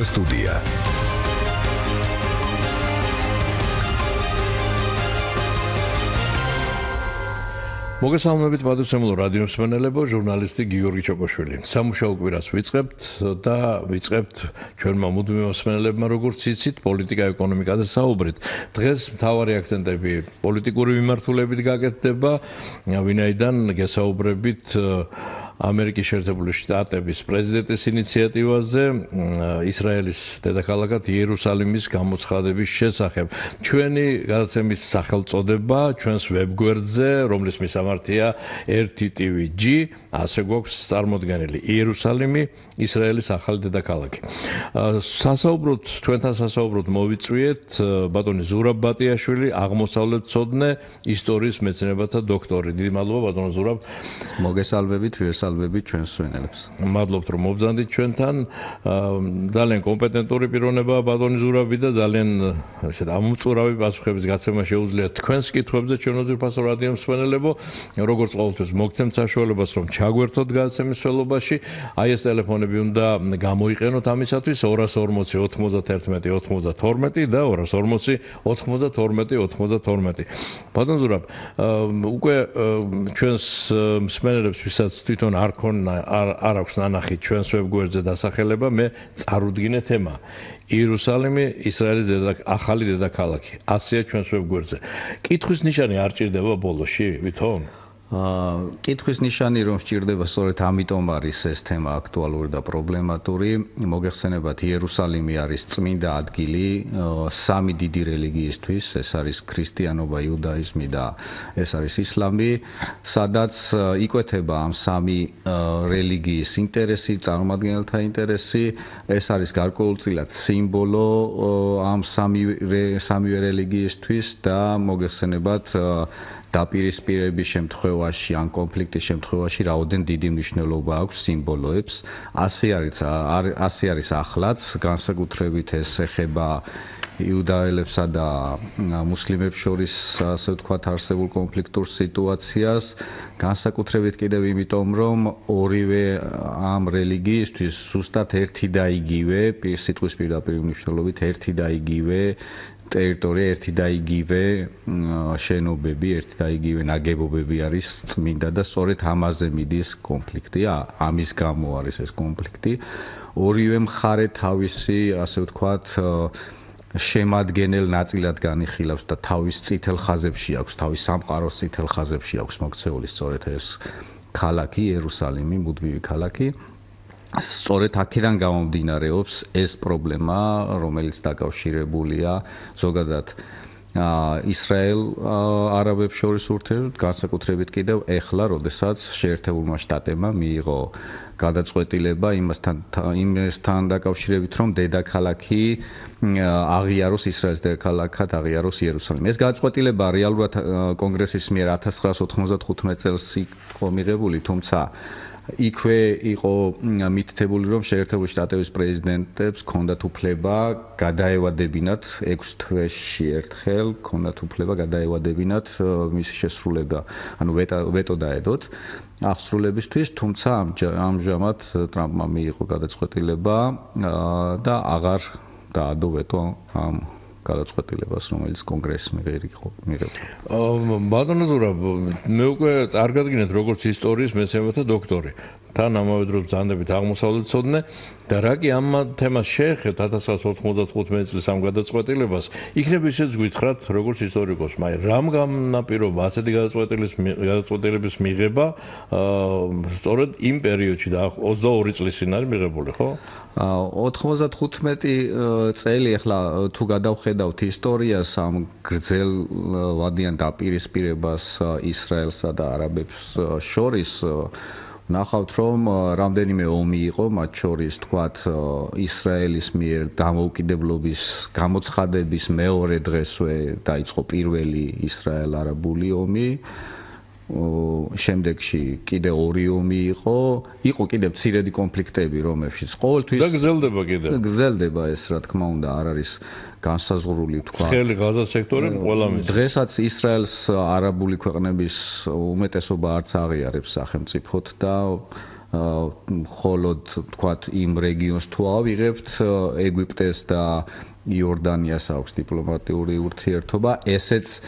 სტუდია. მოგესალმებით პატივცემულო რადიო მსმენელებო, ჟურნალისტი გიორგი ჩოკოშვილი. სამუშაო კვირას ვიწყებთ და ვიწყებთ ჩვენმა მუდმივ მსმენელებმა როგორც იცით, პოლიტიკა, ეკონომიკაზე საუბრით. დღეს მთავარი აქცენტები პოლიტიკური მიმართულებით გაკეთდება, ვინაიდან გესაუბრებით ამერიკის შეერთებული შტატების პრეზიდენტის ინიციატივაზე ისრაელის დედაქალაქად იერუსალიმის გამოცხადების შესახებ. ჩვენი გადაცემის სახელწოდება ჩვენს ვებგვერდზე, რომლის მისამართია 1TV-G, ასე გვაქვს წარმოდგენილი იერუსალიმი, ისრაელის ახალი დედაქალაქი. თქვენთან სასაუბროდ მოვიწვიეთ ბატონი ზურაბ ბატიაშვილი, აღმოსავლეთმცოდნე, ისტორიის მეცნიერებათა დოქტორი. დიდი მადლობა ბატონო ზურაბ. მოგესალმებით, ვესალმებით ჩვენს მსმენელებს. მადლობთ რომ მობრძანდით ჩვენთან. ძალიან კომპეტენტური პიროვნებაა ბატონი ზურაბი და ძალიან ამომწყურავი პასუხების გაცემა შეუძლია თქვენს კითხვებზე ჩვენო ძვირფასო რადიო მსმენელებო. როგორც ყოველთვის მოგცემთ საშუალებას რომ ჩაგვერთოთ გადაცემის სველობაში. აი ეს ტელეფონები უნდა გამოიყენოთ ამისათვის 240 91 92 და 240 92 92. ბატონ ზურაბ, უკვე ჩვენს მსმენელებს ვისაც თვითონ არ აქვს ნანახი ჩვენს ვებგვერდზე დასახელება, მე წარუდგინე თემა. იერუსალიმი, ისრაელის ახალი დედაქალაქი. ასეა ჩვენს ვებგვერდზე. კითხვის ნიშანი არ ჭირდება ბოლოში, ვითომ? კითხვის ნიშანი რომ სჭირდება, სწორედ ამიტომ არის ეს თემა აქტუალური და პრობლემატური. მოგეხსენებათ, იერუსალიმი არის წმინდა ადგილი სამი დიდი რელიგიისთვის, ეს არის ქრისტიანობა, იუდაიზმი და ეს არის ისლამი, სადაც იკვეთება ამ სამი რელიგიის ინტერესი, წარმომადგენელთა ინტერესი. ეს არის გარკვეულწილად სიმბოლო ამ სამივე რელიგიისთვის და მოგეხსენებათ დაპირისპირების შემთხვევაში ან კონფლიქტის შემთხვევაში რაოდენ დიდი მნიშვნელობა აქვს სიმბოლოებს. ასე არის ახლაც, განსაკუთრებით ეს ეხება იუდაელებსა და მუსლიმებს შორის, ასე ვთქვათ, არსებულ კონფლიქტურ სიტუაციას, განსაკუთრებით კიდევ იმიტომ, რომ ორივე ამ რელიგიისთვის ზუსტად ერთი და იგივე, სიტყვის პირდაპირ მნიშვნელობით ერთი და იგივე ტერიტორია, ერთი და იგივე შენობები, ერთი და იგივე ნაგებობები არის წმინდა და სწორედ ამაზე მიდის კონფლიქტი, ამის გამო არის ეს კონფლიქტი. ორივე მხარე თავისი, ასე ვთქვათ, შემადგენელ ნაწილად განიხილავს და თავის წითელ ხაზებში აქვს, თავის სამყაროს წითელ ხაზებში აქვს მოქცეული სწორედ ეს ქალაქი, იერუსალიმი, მუდმივი ქალაქი. სწორედ აქედან გამომდინარეობს ეს პრობლემა, რომელიც დაკავშირებულია ზოგადად ისრაელ არაბებს შორის ურთიერთობებს, განსაკუთრებით კიდევ ეხლა, როდესაც შეერთებულმა შტატებმა მიიღო გადაწყვეტილება იმასთან დაკავშირებით, რომ დედაქალაქი აღიაროს ისრაელის დედაქალაქად აღიაროს იერუსალიმი. ეს გადაწყვეტილება რეალურად კონგრესის მიერ 1995 წელს იყო მიღებული, თუმცა იქვე იყო მითითებული, რომ შეერთებული შტატების პრეზიდენტებს ჰქონდათ უფლება გადაევადებინათ 6 თვეში ერთხელ, ჰქონდათ უფლება გადაევადებინათ მისი შესრულება, ანუ ვეტო დაედოთ აღსრულებისთვის, თუმცა ამჟამად ტრამპმა მიიღო გადაწყვეტილება და აღარ დაადო ვეტო ამ გადაწყვეტილებას, რომელიც კონგრესს მიღებდა. ბატონო ზურაბ, მე უკვე წარგადგინეთ როგორც ისტორიის მეცნიერებათა დოქტორი. თან ამავე დროს ბრძანდებით აღმოსავლეთმცოდნე და რა კი ამ თემას შეეხეთ 1995 წლის ამ გადაწყვეტილებას, იქნებ ისეც გითხრათ როგორც ისტორიკოს, მაგრამ რამ განაპირობა ასეთი გადაწყვეტილების მიღება სწორედ იმ პერიოდში და 22 წლის წინ არის მიღებული, ხო? 95 წელი, ახლა თუ გადავხედავთ ისტორიას, ამ გრძელვადიან დაპირისპირებას ისრაელსა და არაბებს შორის, ნახავთ, რომ რამდენიმე ომი იყო, მათ შორის თქვათ ისრაელის მიერ დამოუკიდებლობის გამოცხადების მეორე დღესვე დაიწყო პირველი ისრაელ-არაბული ომი. შემდეგში კიდევ ორი ომი იყო კიდევ მცირედი კონფლიქტები, რომელშიც ყოველთვის და გრძელდება კიდევ. გრძელდება ეს, რა თქმა უნდა, არ არის განსაზღვრული თქვა. ცხელი ღაზა სექტორი ყველა მის. დღესაც ისრაელს არაბული ქვეყნების უმეტესობა არც აღიარებს სახელმწიფოდ და ხოლოდ თქვათ იმ რეგიონს თუ ავიღებთ, ეგვიპტეს და იორდანიას აქვს დიპლომატიური ურთიერთობა, ესეც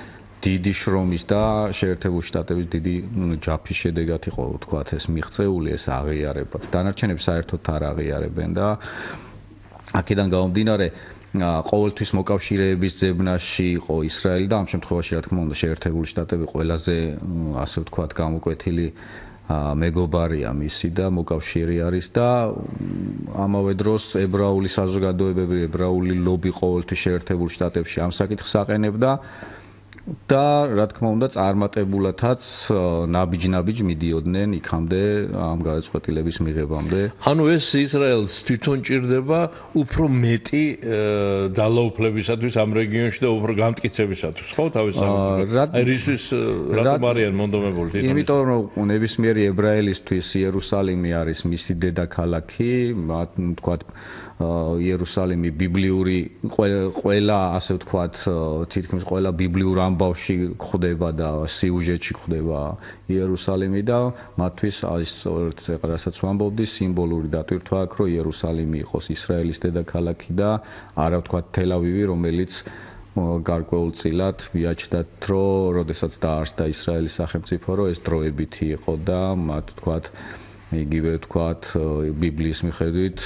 დიდი შრომის და შეერთებული შტატების დიდი ჯაფის შედეგად იყო, თქვათ, ეს მიღწეული, ეს აღიარება. დანარჩენები საერთოდ არ აღიარებენ და აქედან გამომდინარე ყოველთვის მოკავშირეების ძებნაში იყო ისრაელი და ამ შემთხვევაში რა თქმა უნდა შეერთებული შტატები ყველაზე ასე ვთქვათ გამოკვეთილი მეგობარია მისი და მოკავშირე არის და ამავე დროს ებრაული საზოგადოებები, ებრაული ლობი ყოველთვის შეერთებულ შტატებში ამ საკითხს აყენებდა და რა თქმა უნდა წარმატებულათაც ნაბიჯ-ნაბიჯ მიდიოდნენ იქამდე ამ გადაწყვეტილების მიღებამდე. ანუ ეს ისრაელს თვითონ ჭირდება უფრო მეტი ძალაუფლებისათვის ამ რეგიონში და უფრო გამტკიცებისათვის, ხო, თავის სამეცნიერო. აი რისთვის რატომ არიან მონდომებული თვითონ? იმიტომ რომ ნებისმიერი ებრაელისთვის იერუსალიმი არის მისი დედაქალაქი, თქვათ იერუსალიმი ბიბლიური ყველა ასე ვთქვათ თითქმის ყველა ბიბლიურ ამბავში გვხვდება და სიუჟეტში გვხვდება იერუსალიმი და მათთვის არის სწორედ რასაც ვამბობდი სიმბოლური დატვირთვა აქვს რომ იერუსალიმი იყოს ისრაელის დედაქალაქი და არა ვთქვათ თელ-ავივი რომელიც გარკვეულწილად მიაჩნდათ რომ როდესაც დაარსდა ისრაელის სახელმწიფო რომ ეს დროებითი იყო და მათ ვთქვათ იგივე ვთქვათ ბიბლიის მიხედვით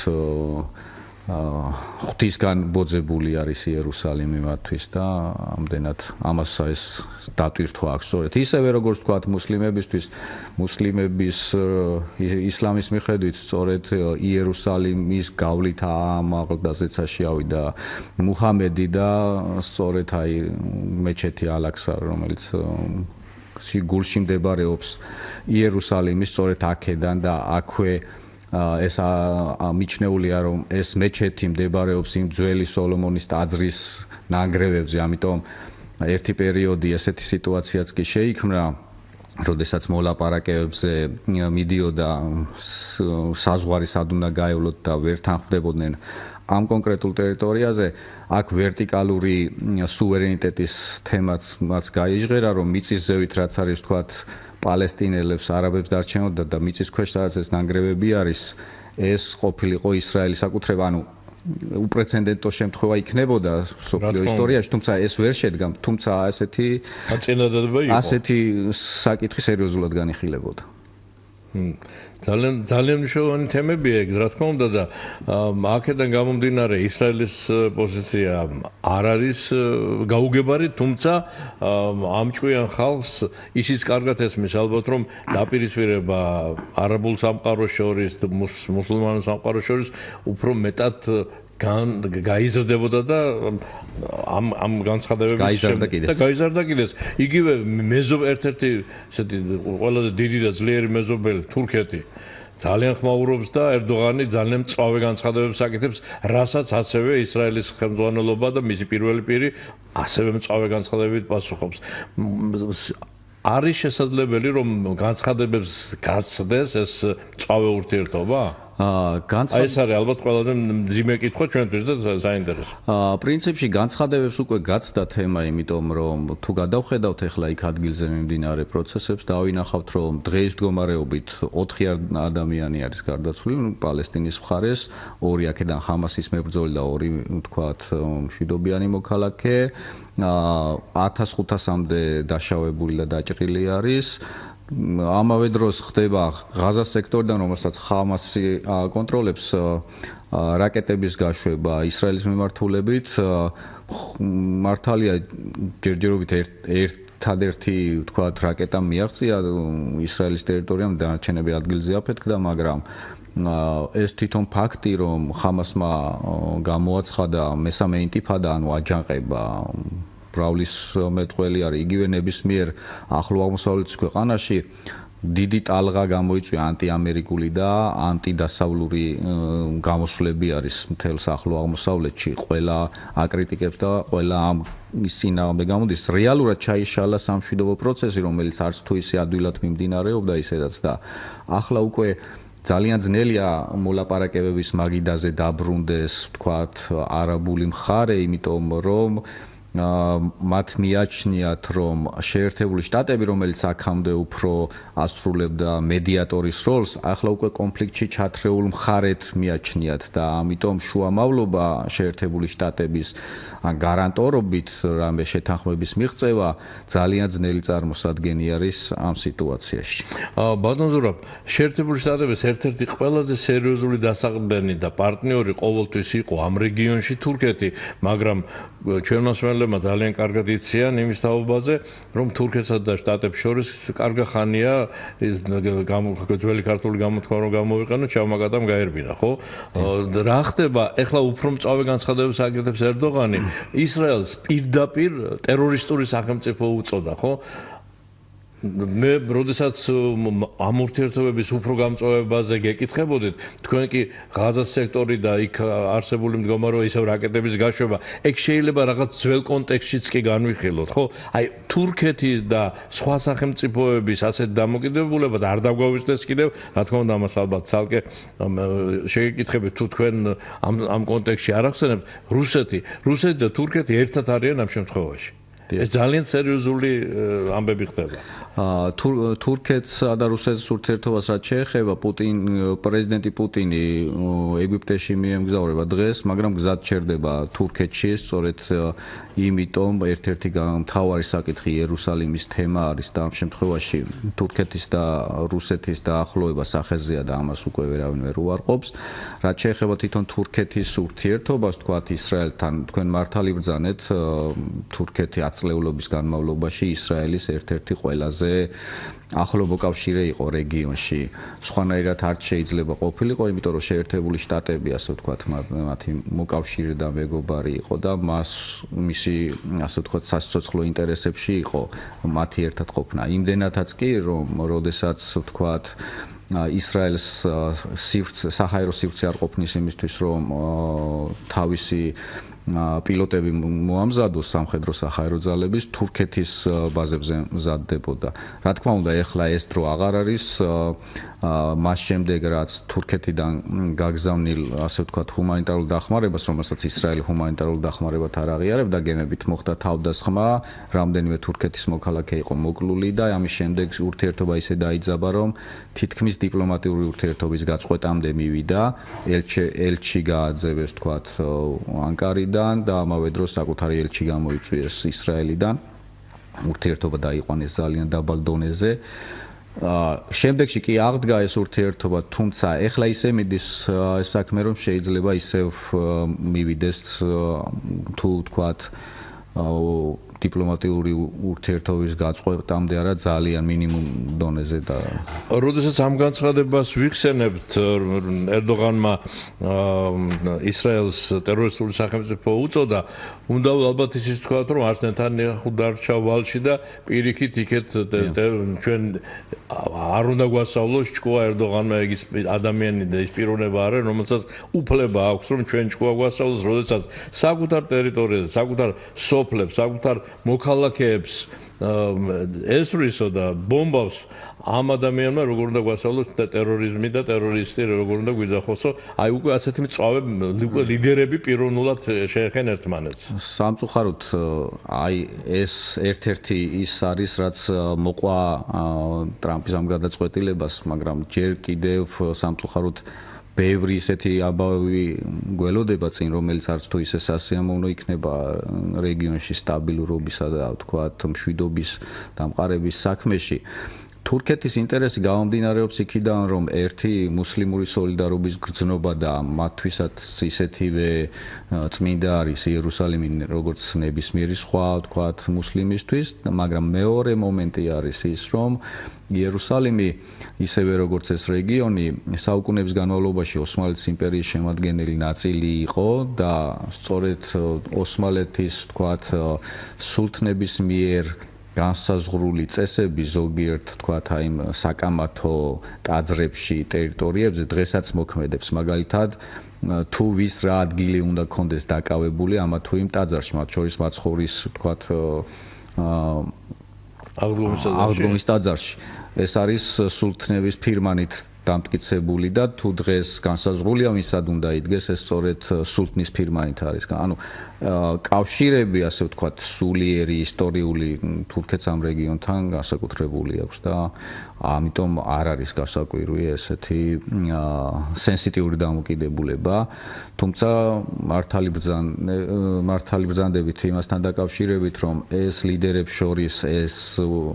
ღვთისგან ბოძებული არის იერუსალიმი მათთვის და ამდენად ამას ეს დატვირთვა აქვს სწორედ ისევე როგორც ვთქვათ მუსლიმებისთვის მუსლიმების ისლამის მიხედვით სწორედ იერუსალიმის გავლით ამაღლდა ზეცაში ავიდა მუჰამედი და სწორედ აი მეჩეთი ალ-აქსა რომელიც გულში მდებარეობს იერუსალიმის სწორედ აქედან და აქვე ეს მიჩნეულია რომ ეს მეჩეთი მდებარეობს იმ ძველი სოლომონის ტაძრის ნანგრევებზე, ამიტომ ერთი პერიოდი ესეთი სიტუაციაც კი შეიქმნა, როდესაც მოლაპარაკებებზე მიდიოდა საზღვარი სად უნდა გაევლოთ და ვერ თანხმდებოდნენ ამ კონკრეტულ ტერიტორიაზე, აქ ვერტიკალური სუვერენიტეტის თემაც გაიჟღერა, რომ მიწის ზევით რაც არის ვთქვათ პალესტინელებს, არაბებს დარჩენოდა და მიწის ქვეშ სადაც ეს ნანგრევები არის, ეს ყოფილიყო ისრაელის საკუთრება, ანუ უპრეცედენტო შემთხვევა იქნებოდა მსოფლიო ისტორიაში, თუმცა ეს ვერ შედგა, თუმცა ასეთი საკითხი სერიოზულად განიხილებოდა. ძალიან მნიშვნელოვანი თემებია ეგ, რა თქმა უნდა და აქედან გამომდინარე ისრაელის პოზიცია არ არის გაუგებარი, თუმცა ამ ჭკვიან ხალხს ისიც კარგად ესმის ალბათ რომ დაპირისპირება არაბულ სამყაროს შორის და მუსლიმანურ სამყაროს შორის უფრო მეტად გაიზრდებოდა და ამ განცხადებების და გაიზარდა კიდეც. იგივე ერთ-ერთი ესეთი ყველაზე დიდი და ძლიერი მეზობელი თურქეთი ძალიან ხმაურობს და ერდოღანი ძალიან მწვავე განცხადებებს აკეთებს, რასაც ასევე ისრაელის ხელმძღვანელობა და მისი პირველი პირი ასევე მწვავე განცხადებებით პასუხობს. არის შესაძლებელი რომ განცხადებებს გასცდეს ეს მწვავე ურთიერთობა? ეს არის ალბათ ყველაზე მძიმე კითხვა ჩვენთვის და საინტერესო. პრინციპში განცხადებებს უკვე გაცდა თემა, იმიტომ რომ თუ გადავხედავთ ახლა იქ ადგილზე მიმდინარე პროცესებს, დავინახავთ რომ დღეის მდგომარეობით 4 ადამიანი არის გარდაცვლილი პალესტინის მხარეს, 2 აქედან ჰამასის მებრძოლი და 2 ვთქვათ მშვიდობიანი მოქალაქე, 1500-მდე დაშავებული და დაჭრილი არის. ამავე დროს ხდება ღაზას სექტორიდან, რომელსაც ჰამასი კონტროლებს, რაკეტების გაშვება ისრაელის მიმართულებით. მართალია ჯერჯერობით ერთადერთი ვთქვათ რაკეტა მიაღწია ისრაელის ტერიტორიამ, დანარჩენები ადგილზე აფეთქდა, მაგრამ ეს თვითონ ფაქტი, რომ ჰამასმა გამოაცხადა მესამე ინტიფადა, ანუ აჯანყება ბრაულის მეტყველი არის იგივე ნებისმიერ ახლო აღმოსავლეთის ქვეყანაში დიდი ტალღა გამოიწვია ანტიამერიკული და ანტიდასავლური გამოსვლები არის მთელს ახლო აღმოსავლეთში, ყველა აკრიტიკებს და ყველა ამ წინააღმდეგ გამოდის. რეალურად ჩაიშალა სამშვიდობო პროცესი, რომელიც არც თუ ისე ადვილად მიმდინარეობდა ისედაც და ახლა უკვე ძალიან ძნელია მოლაპარაკებების მაგიდაზე დაბრუნდეს, ვთქვათ, არაბული მხარე, იმიტომ რომ მათ მიაჩნიათ, რომ შეერთებული შტატები, რომელიც აქამდე უფრო ასრულებდა მედიატორის როლს, ახლა უკვე კონფლიქტში ჩათრეულ მხარეთ მიაჩნიათ და ამიტომ შუამავლობა შეერთებული შტატების გარანტორობით რამე შეთანხმების მიღწევა ძალიან ძნელი წარმოსადგენი არის ამ სიტუაციაში. ბატონ ზურაბ, შეერთებული შტატების ერთ-ერთი ყველაზე სერიოზული დასაყრდენი და პარტნიორი ყოველთვის იყო ამ რეგიონში თურქეთი, მაგრამ ჩვენ მოსმენელებმა ძალიან კარგად იციან იმის თაობაზე, რომ თურქეთსა და შტატებს შორის კარგი ხანია ძველი ქართული გამოთქმა რომ გამოვიყენოთ, ჩავმაგატამ გაერბინა, ხო? რა ხდება? ეხლა უფრო მწვავე განცხადებებს აკეთებს ერდოღანი, ისრაელს პირდაპირ ტერორისტული სახელმწიფო უწოდა, ხო? მე როდესაც ამ ურთიერთობების უფრო გამწვავებაზე გეკითხებოდით, თქვენ კი ღაზას სექტორი და იქ არსებული მდგომარეობა ისევ რაკეტების გაშვება, ეგ შეიძლება რაღაც ძველ კონტექსტშიც კი განვიხილოთ, ხო? აი თურქეთი და სხვა სახელმწიფოების ასეთ დამოკიდებულება და არ დაგვაუწყდეს კიდევ, რა თქმა უნდა, ამას ალბათ ცალკე შეგეკითხებით თუ თქვენ ამ კონტექსტში არ ახსენებთ, რუსეთი და თურქეთი ერთად არიან ამ შემთხვევაში. ეს ძალიან სერიოზული ამბები ხდება. თურქეთსა და რუსეთის ურთიერთობას რაც შეეხება, პრეზიდენტი პუტინი ეგვიპტეში მიემგზავრება დღეს, მაგრამ გზად ჩერდება თურქეთში, სწორედ იმიტომ ერთ-ერთი მთავარი საკითხი იერუსალიმის თემა არის და ამ შემთხვევაში თურქეთის და რუსეთის დაახლოება სახეზეა და ამას უკვე ვერავინ ვერ უარყოფს. რაც შეეხება თვითონ თურქეთის ურთიერთობას, თქვათ ისრაელთან, თქვენ მართალი ბრძანეთ, თურქეთი აწლეულობის განმავლობაში ისრაელის ერთ-ერთი ყველაზე ახლო მოკავშირე იყო რეგიონში. სხვანაირად არ შეიძლება ყოფილიყო, იმიტომ რომ შეერთებული შტატები, ასე ვთქვათ, მათი მოკავშირე და მეგობარი იყო და მისი, ასე ვთქვათ, სასიცოცხლო ინტერესებში იყო მათი ერთად ყოფნა. იმდენადაც კი, რომ როდესაც ვთქვათ ისრაელს საჰაერო სივრცე არ ყოფნის იმისთვის, რომ თავისი პილოტები მოამზადოს სამხედრო საჰაერო ძალების თურქეთის ბაზებზე მზადდებოდა. რა თქმა უნდა, ეხლა ეს დრო აღარ არის, მას შემდეგ რაც თურქეთიდან გაგზავნილ, ასე ვთქვათ, ჰუმანიტარულ დახმარებას, რომელსაც ისრაელი ჰუმანიტარულ დახმარებად არ აღიარებდა, გემებით მოხდა თავდასხმა, რამდენიმე თურქეთის მოქალაქე იყო მოკლული და ამის შემდეგ ურთიერთობა ისე დაიძაბა, რომ თითქმის დიპლომატიური ურთიერთობის გაწყვეტამდე მივიდა, ელჩი გააძევეს, ვთქვათ, ანკარიდან და ამავე დროს საკუთარი ელჩი გამოიწვიეს ისრაელიდან. ურთიერთობა დაიყვანეს ძალიან დაბალ დონეზე. შემდეგში კი აღდგა ეს ურთიერთობა, თუმცა ეხლა ისე მიდის ეს საქმე, რომ შეიძლება ისევ მივიდეს თუ ვთქვათ დიპლომატიური ურთიერთობის გაწყვეტამდე არა ძალიან მინიმუმ დონეზე და როდესაც ამ განცხადებას ვიხსენებთ ერდოღანმა ისრაელს ტერორისტული სახელმწიფო უწოდა, უნდა ალბათ ისიც თქვათ, რომ არც ნეთანიაჰუ დარჩა ვალში და პირიქით იქეთ ჩვენ არ უნდა გვასწავლოს ჭკუა ერდოღანმა ეგ ადამიანი და ის პიროვნება არის, რომელსაც უფლება აქვს, რომ ჩვენ ჭკუა გვასწავლოს, როდესაც საკუთარ ტერიტორიაზე, საკუთარ სოფლებს, საკუთარ მოქალაქეებს ესვრისო და ბომბავს ამ ადამიანმა როგორ უნდა გვასწავლოს ტერორიზმი და ტერორისტი როგორ უნდა გვიძახოსო, აი უკვე ასეთი მწვავე ლიდერები პიროვნულად შეეხენ ერთმანეთს. სამწუხაროდ აი ეს ერთ-ერთი ის არის, რაც მოყვა ტრამპის ამ გადაწყვეტილებას, მაგრამ ჯერ კიდევ სამწუხაროდ ბევრი ისეთი აბავი გველოდება წინ, რომელიც არც თუ ისე სასიამოვნო იქნება რეგიონში სტაბილურობისა და ვთქვათ მშვიდობის დამყარების საქმეში. თურქეთის ინტერესი გამომდინარეობს იქიდან, რომ ერთი მუსლიმური სოლიდარობის გრძნობა და მათთვისაც ისეთივე წმინდა არის იერუსალიმი, როგორც ნებისმიერი სხვა, ვთქვათ, მუსლიმისთვის, მაგრამ მეორე მომენტი არის ის, რომ იერუსალიმი, ისევე როგორც ეს რეგიონი, საუკუნეების განმავლობაში ოსმალეთის იმპერიის შემადგენელი ნაწილი იყო და სწორედ ოსმალეთის, ვთქვათ, სულთნების მიერ განსაზღვრული წესები ზოგიერთ, ვთქვათ, აი საკამათო ტაძრებში, ტერიტორიებზე დღესაც მოქმედებს. მაგალითად, თუ ვის რა ადგილი უნდა კონდეს დაკავებული ამა თუ იმ ტაძარში, მათ შორის მაცხოვრის, ვთქვათ, აღდგომის ტაძარში. ეს არის სულთნების ფირმანით დამტკიცებული და თუ დღეს განსაზღვრულია ვისად უნდა იდგეს, ეს სწორედ სულთნის ფირმანით არის. ანუ კავშირები, ასე ვთქვათ, სულიერი ისტორიული თურქეთს ამ რეგიონთან განსაკუთრებული აქვს და ამიტომ არ არის გასაკვირვი ესეთი სენსიტიური დამოკიდებულება. თუმცა მართალი ბრძანდებით იმასთან დაკავშირებით, რომ ეს ლიდერებს შორის ეს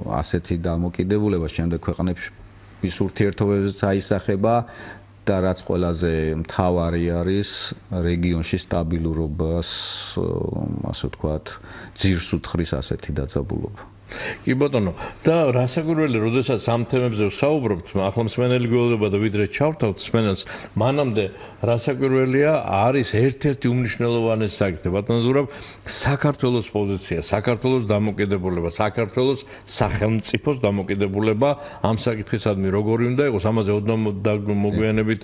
ასეთი დამოკიდებულება შემდეგ ქვეყნების ურთიერთობებზეც აისახება და რაც ყველაზე მთავარი არის რეგიონში სტაბილურობას, ასე ვთქვათ, ძირს უთხრის ასეთი დაძაბულობა. კი ბატონო, და რასაკვირველია, როდესაც ამ თემებზე ვსაუბრობთ, ახლა მსმენელი გველოდება და ვიდრე ჩავთავთ მსმენელს, მანამდე რასაკვირველია არის ერთ-ერთი უმნიშვნელოვანესი საკითხი, ბატონო ზურაბ, საქართველოს პოზიცია, საქართველოს დამოკიდებულება, საქართველოს სახელმწიფოს დამოკიდებულება ამ საკითხისადმი როგორი უნდა იყოს, ამაზე ოდნავ მოგვიანებით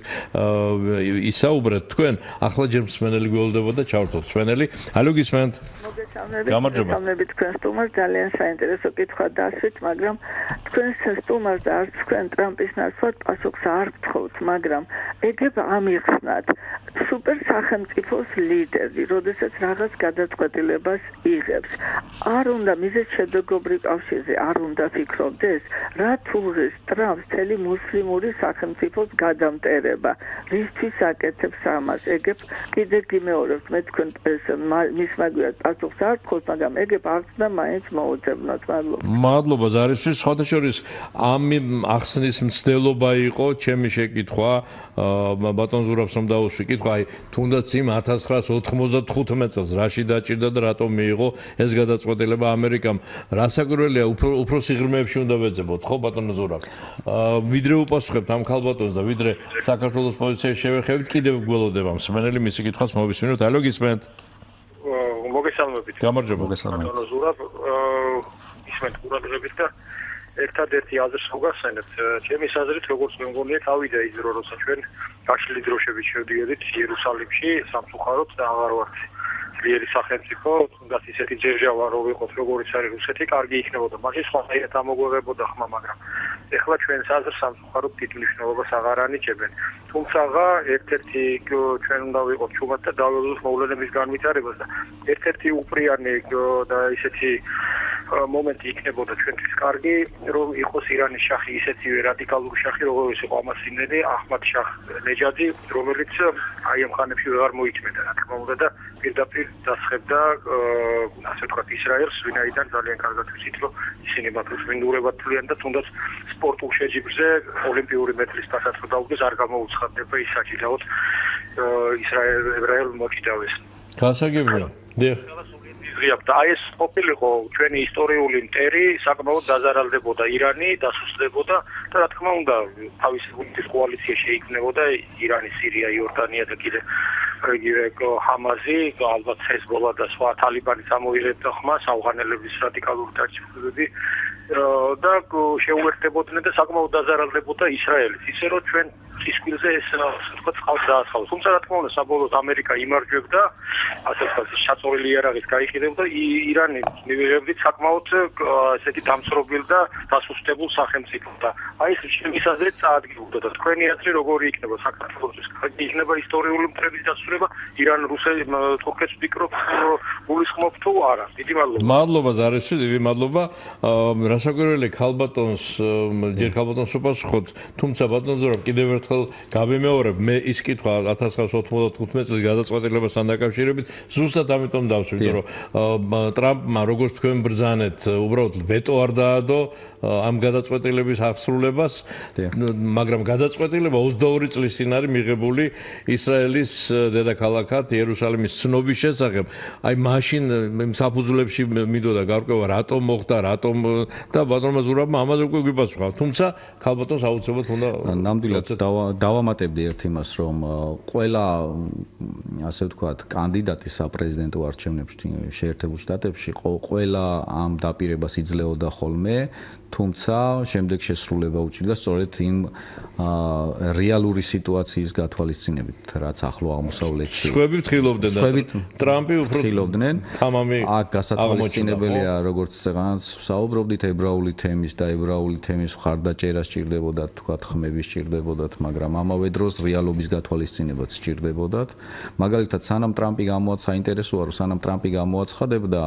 ისაუბრეთ თქვენ, ახლა ჯერ მსმენელი გველოდება და ჩავთავთ მსმენელი. ალო გისმენთ? გამარჯობა. გამარჯობა თქვენ სტუმარს, ძალიან საინტერესო კითხვა დასვით, მაგრამ თქვენ სტუმარს და არც თქვენ ტრამპის ნაცვლად პასუხს არ გთხოვთ, მაგრამ ეგებ ამიხსნათ სუპერ სახელმწიფოს ლიდერი, როდესაც რაღაც გადაწყვეტილებას იღებს. არ უნდა მიზეთ შედეგობრივ კავშირზე, არ უნდა ფიქრობდეს, რა თულღის ტრამპს მთელი მუსლიმური სახელმწიფოს გადამტერება. რისთვის აკეთებს ამას? ეგებ კიდე გიმეორებთ, მე თქვენ მის მაგვიად პასუხს არ გთხოვთ, მაგრამ ეგებ არც და მაინც მოუძებნოთ. მადლობა ზარისთვის. სხვადასხვა ამ ახსნის მცდელობა იყო ჩემი შეკითხვა, ბატონ ზურაბს რომ დავუშვი კითხვა, აი თუნდაც იმ 1995 წელს რაში დაჭირდა და რატომ მიიღო ეს გადაწყვეტილება ამერიკამ. რასაკვირველია, უფრო სიღრმეებში უნდა ვეძებოთ, ხო ბატონო ზურაბ? ვიდრე უპასუხებთ ამ ქალბატონს და ვიდრე საქართველოს პოზიციაში შევეხებით, კიდევ გველოდება მსმენელი მისი კითხვას მოვისმინოთ. ალო გისმენთ? მოგესალმებით. გამარჯობა. ბატონო ზურაბ, ისმენთ ყურადღებით და ერთადერთი აზრს მოგახსენებთ. ჩემის აზრით, როგორც მე მგონია, თავიდა ის დრო, როცა ჩვენ გაშლილი დროშებით შევდიოდით იერუსალიმში სამწუხაროდ და აღარ ვართ ძლიერი სახელმწიფო, თუნდაც ისეთი ძერჟავა რო ვიყოთ, როგორც არის რუსეთი, კარგი იქნებოდა. მაშინ სხვანაირად ამოგვეღებოდა ხმა, მაგრამ ეხლა ჩვენს აზრს სამწუხაროდ დიდ მნიშვნელობას აღარ ანიჭებენ. თუმცა ერთ-ერთი ჩვენ უნდა ვიყოთ ჩუმად და დაველოდოთ მოვლენების განვითარებას და ერთ-ერთი უპრიანი და ისეთი მომენტი იქნებოდა ჩვენთვის კარგი, რომ იყოს ირანის შაჰი ისეთივე რადიკალური შაჰი, როგორც იყო ამასინელი აჰმად შაჰ ნეჯადი, რომელიც აი ამ ხანებში ვეღარ მოიწმენდა, რა თქმა უნდა და პირდაპირ დასხებდა ასე ვთქვათ ისრაელს, ვინაიდან ძალიან კარგად ვიცით, რომ ისინი მათთვის მინდურებად თვლიან და თუნდაც სპორტულ შეჯიბრზე ოლიმპიური მეტალის დასაწყო დაუდგეს, არ გამოუცხადდება ის საჭიდაოდ ისრაელ მოჭიდავეს. გასაგებია. დიახ. და აი ეს ყოფილიყო ჩვენი ისტორიული მტერი, საკმაოდ დაზარალდებოდა ირანი, დასუსტდებოდა და რა თქმა უნდა, თავისუფლების კოალიცია შეიქმნებოდა ირანი, სირია, იორდანია და კიდე იგივე ჰამაზი, ალბათ ჰეზბოლა და სხვა თალიბანი წამოიღებდა ხმას, ავღანელების რადიკალური დაჯგუფებები და შეუერთდებოდნენ და საკმაოდ დაზარალდებოდა ისრაელიც. ისე რომ ჩვენ ისკვილზე ეს თქვა წყალს დაასხავდა. თუმცა რა თქმა უნდა, საბოლოოდ ამერიკა იმარჯვებდა, ასე ვთქვათ, შაწორილი იარაღით გაიყიდებდა ირანი მივიღებდით საკმაოდ ესეთი დამცრობილ და დასუსტებულ სახელმწიფო და აი ეს ჩემის აზრით წაადგილდა და თქვენი აზრი როგორი იქნება საქართველოს კარგი იქნება ისტორიული მტრების დასრულება ირან რუსეთი თურქეთს ფიქრობ გულისხმობ თუ არა. დიდი მადლობა. მადლობა ზარესში, დიდი მადლობა. რასაკვირველია ქალბატონს ჯერ ქალბატონს უპასუხოთ, თუმცა ბატონ ზურაბ კიდევ ერთხელ გავიმეორებ, მე ის კითხვა 1995 წლის გადაწყვეტილებასთან დაკავშირებით ზუსტად ამიტომ დავსვი, იმიტომ რომ ტრამპმა როგორც თქვენ ბრძანეთ, უბრალოდ ვეტო არ დაადო ამ გადაწყვეტილების აღსრულებას, მაგრამ გადაწყვეტილება 22 წლის წინ არის მიღებული ისრაელის დედაქალაქად იერუსალიმის ცნობის შესახებ. აი მაშინ საფუძვლებში მინდოდა გარკვევა რატომ მოხდა, რატომ და ბატონმა ზურაბმა ამაზე უკვე გვიპასუხა. თუმცა ქალბატონს აუცილებლად უნდა ნამდვილად დავამატებდი ერთ იმას, რომ ყველა ასე ვთქვათ, კანდიდატი საპრეზიდენტო არჩევნებში შეერთებულ შტატებში ყველა ამ დაპირებას იძლეოდა ხოლმე თუმცა შემდეგ შესრულება უჭირდა სწორედ იმ რეალური სიტუაციის გათვალისწინებით, რაც ახლო აღმოსავლეთში. სხვები თხილობდნენ და ტრამპი უფრო თხილობდნენ. თამამი აქ გასათვალისწინებელია, როგორც წეგანაც საუბრობდით, ებრაული თემის და ებრაული თემის მხარდაჭერა სჭირდებოდათ, თქვათ, ხმები სჭირდებოდათ, მაგრამ ამავე დროს რეალობის გათვალისწინებაც სჭირდებოდათ. მაგალითად, სანამ ტრამპი საინტერესოა, რომ სანამ ტრამპი გამოაცხადებდა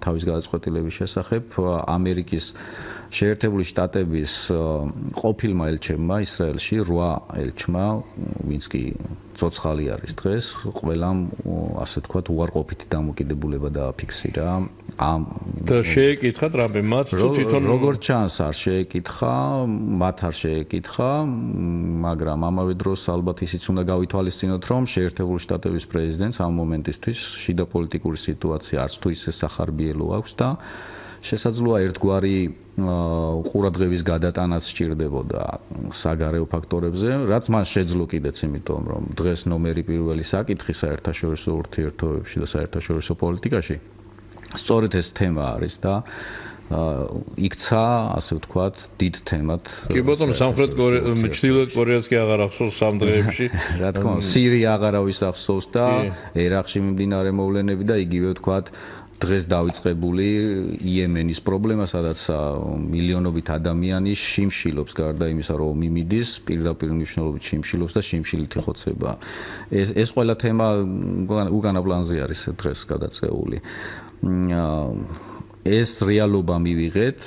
თავის გადაწყვეტილების შესახებ, ამერიკის შეერთებული შტატების ყოფილმა ელჩებმა ისრაელში 8 ელჩმა, ვინც კი ცოცხალი არის დღეს, ყველამ ასე თქვათ უარყოფითი დამოკიდებულება დააფიქსირა ამ და შეეკითხა ტრამპი მათ თვითონ როგორც ჩანს არ შეეკითხა, მათ არ შეეკითხა, მაგრამ ამავე დროს ალბათ ისიც უნდა გავითვალისწინოთ, რომ შეერთებული შტატების პრეზიდენტს ამ მომენტისთვის შიდა პოლიტიკური სიტუაცია არც თუ ისე სახარბიელო აქვს და შესაძლოა ერთგვარი ყურადღების გადატანაც სჭირდებოდა საგარეო ფაქტორებზე, რაც მას შეძლო კიდეც, იმიტომ რომ დღეს ნომერი პირველი საკითხი საერთაშორისო ურთიერთობებში და საერთაშორისო პოლიტიკაში სწორედ ეს თემა არის და იქცა, ასე ვთქვათ, დიდ თემად. კი ბატონო, სამხრეთ ჩრდილოეთ კორეას კი აღარ ახსოვს სამ დღეებში. რა თქმა უნდა, სირია აღარავის ახსოვს და ერაყში მიმდინარე მოვლენები და იგივე ვთქვათ დღეს დავიწყებული იემენის პრობლემა, სადაც მილიონობით ადამიანი შიმშილობს გარდა იმისა, რომ ომი მიდის, პირდაპირ მნიშვნელობით შიმშილობს და შიმშილით იხოცება. ეს ყველა თემა უკანა პლანზე არის დღეს გადაწეული. ეს რეალობა მივიღეთ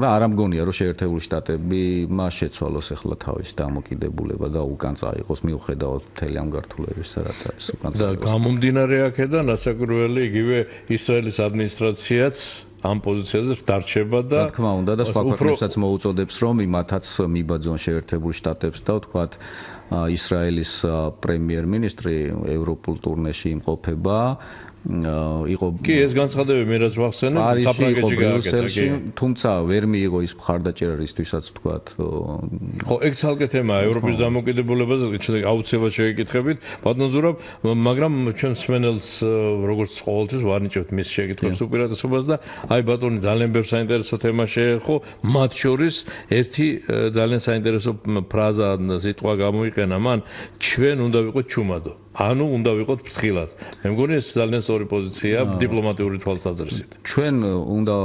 და არ ამგონია, რომ შეერთებული შტატები მას შეცვალოს ახლა თავის დამოკიდებულება და უკან წაიღოს მიუხედავად მთელი ამ გართულების, რაც არის უკან წაიღოს. და გამომდინარე აქედან ასაკურველი იგივე ისრაელის ადმინისტრაციაც ამ პოზიციაზე დარჩება და რა თქმა უნდა და სხვა ქვეყნებსაც მოუწოდებს, რომ იმათაც მიბაძონ შეერთებული შტატებს და ვთქვათ ისრაელის პრემიერ-მინისტრი ევროპულ ტურნეში იმყოფება. კი ეს განცხადებები მე რაც ვახსენებ საფრანგეთში გააკეთა, თუმცა ვერ მიიღო ის მხარდაჭერა რისთვისაც ვთქვათ. ხო, ეგ ცალკე თემაა ევროპის დამოკიდებულებაზე, აუცილებლად შევეკითხებით. ბატონ ზურაბ, მაგრამ ჩვენ სმენელს როგორც ყოველთვის ვარნიჭებთ მის შეკითხვებს უპირატესობას და აი ბატონი ძალიან ბევრ საინტერესო თემა შეეხო, მათ შორის ერთი ძალიან საინტერესო ფრაზა სიტყვა გამოიყენა მან, ჩვენ უნდა ვიყოთ ჩუმადო. ანუ უნდა ვიყოთ ფრთხილად. მე მგონი ეს ძალიან სწორი პოზიცია დიპლომატიური თვალსაზრისით. ჩვენ უნდა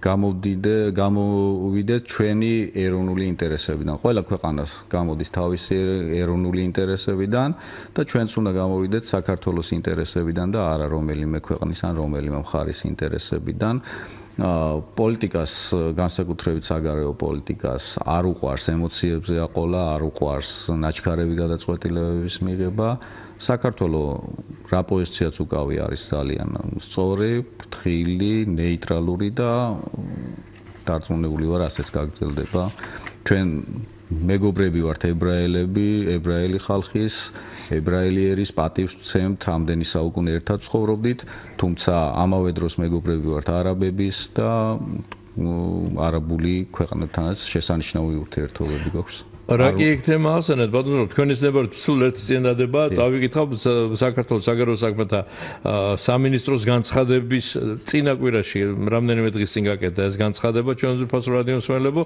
გამოვიდეთ ჩვენი ეროვნული ინტერესებიდან. ყველა ქვეყანას გამოდის თავისი ეროვნული ინტერესებიდან და ჩვენც უნდა გამოვიდეთ საქართველოს ინტერესებიდან და არა რომელიმე ქვეყნის ან რომელიმე მხარის ინტერესებიდან. პოლიტიკას, განსაკუთრებით საგარეო პოლიტიკას არ უყვარს ემოციებზე აყოლა, არ უყვარს ნაჩქარები გადაწყვეტილებების მიღება. საქართველო რა პოზიციაც უკავი არის ძალიან სწორი, ფრთხილი, ნეიტრალური და დარწმუნებული ვარ, ასეც გაგრძელდება. ჩვენ მეგობრები ვართ ებრაელები, ებრაელი ხალხის, ებრაელი ერის პატივს ვცემთ, ამდენი საუკუნე ერთად ცხოვრობდით, თუმცა ამავე დროს მეგობრები ვართ არაბების და არაბული ქვეყნებთანაც შესანიშნავი ურთიერთობები გვაქვს. რა კი იქ თემა ახსენეთ, ბატონო, თქვენის ნებართვით სულ ერთი წინადადება, წავიკითხავ საქართველოს საგარეო საქმეთა სამინისტროს განცხადების წინა კვირაში, რამდენიმე დღის წინ გაკეთდა ეს განცხადება ჩვენს უფასო რადიოს მსმენელებო,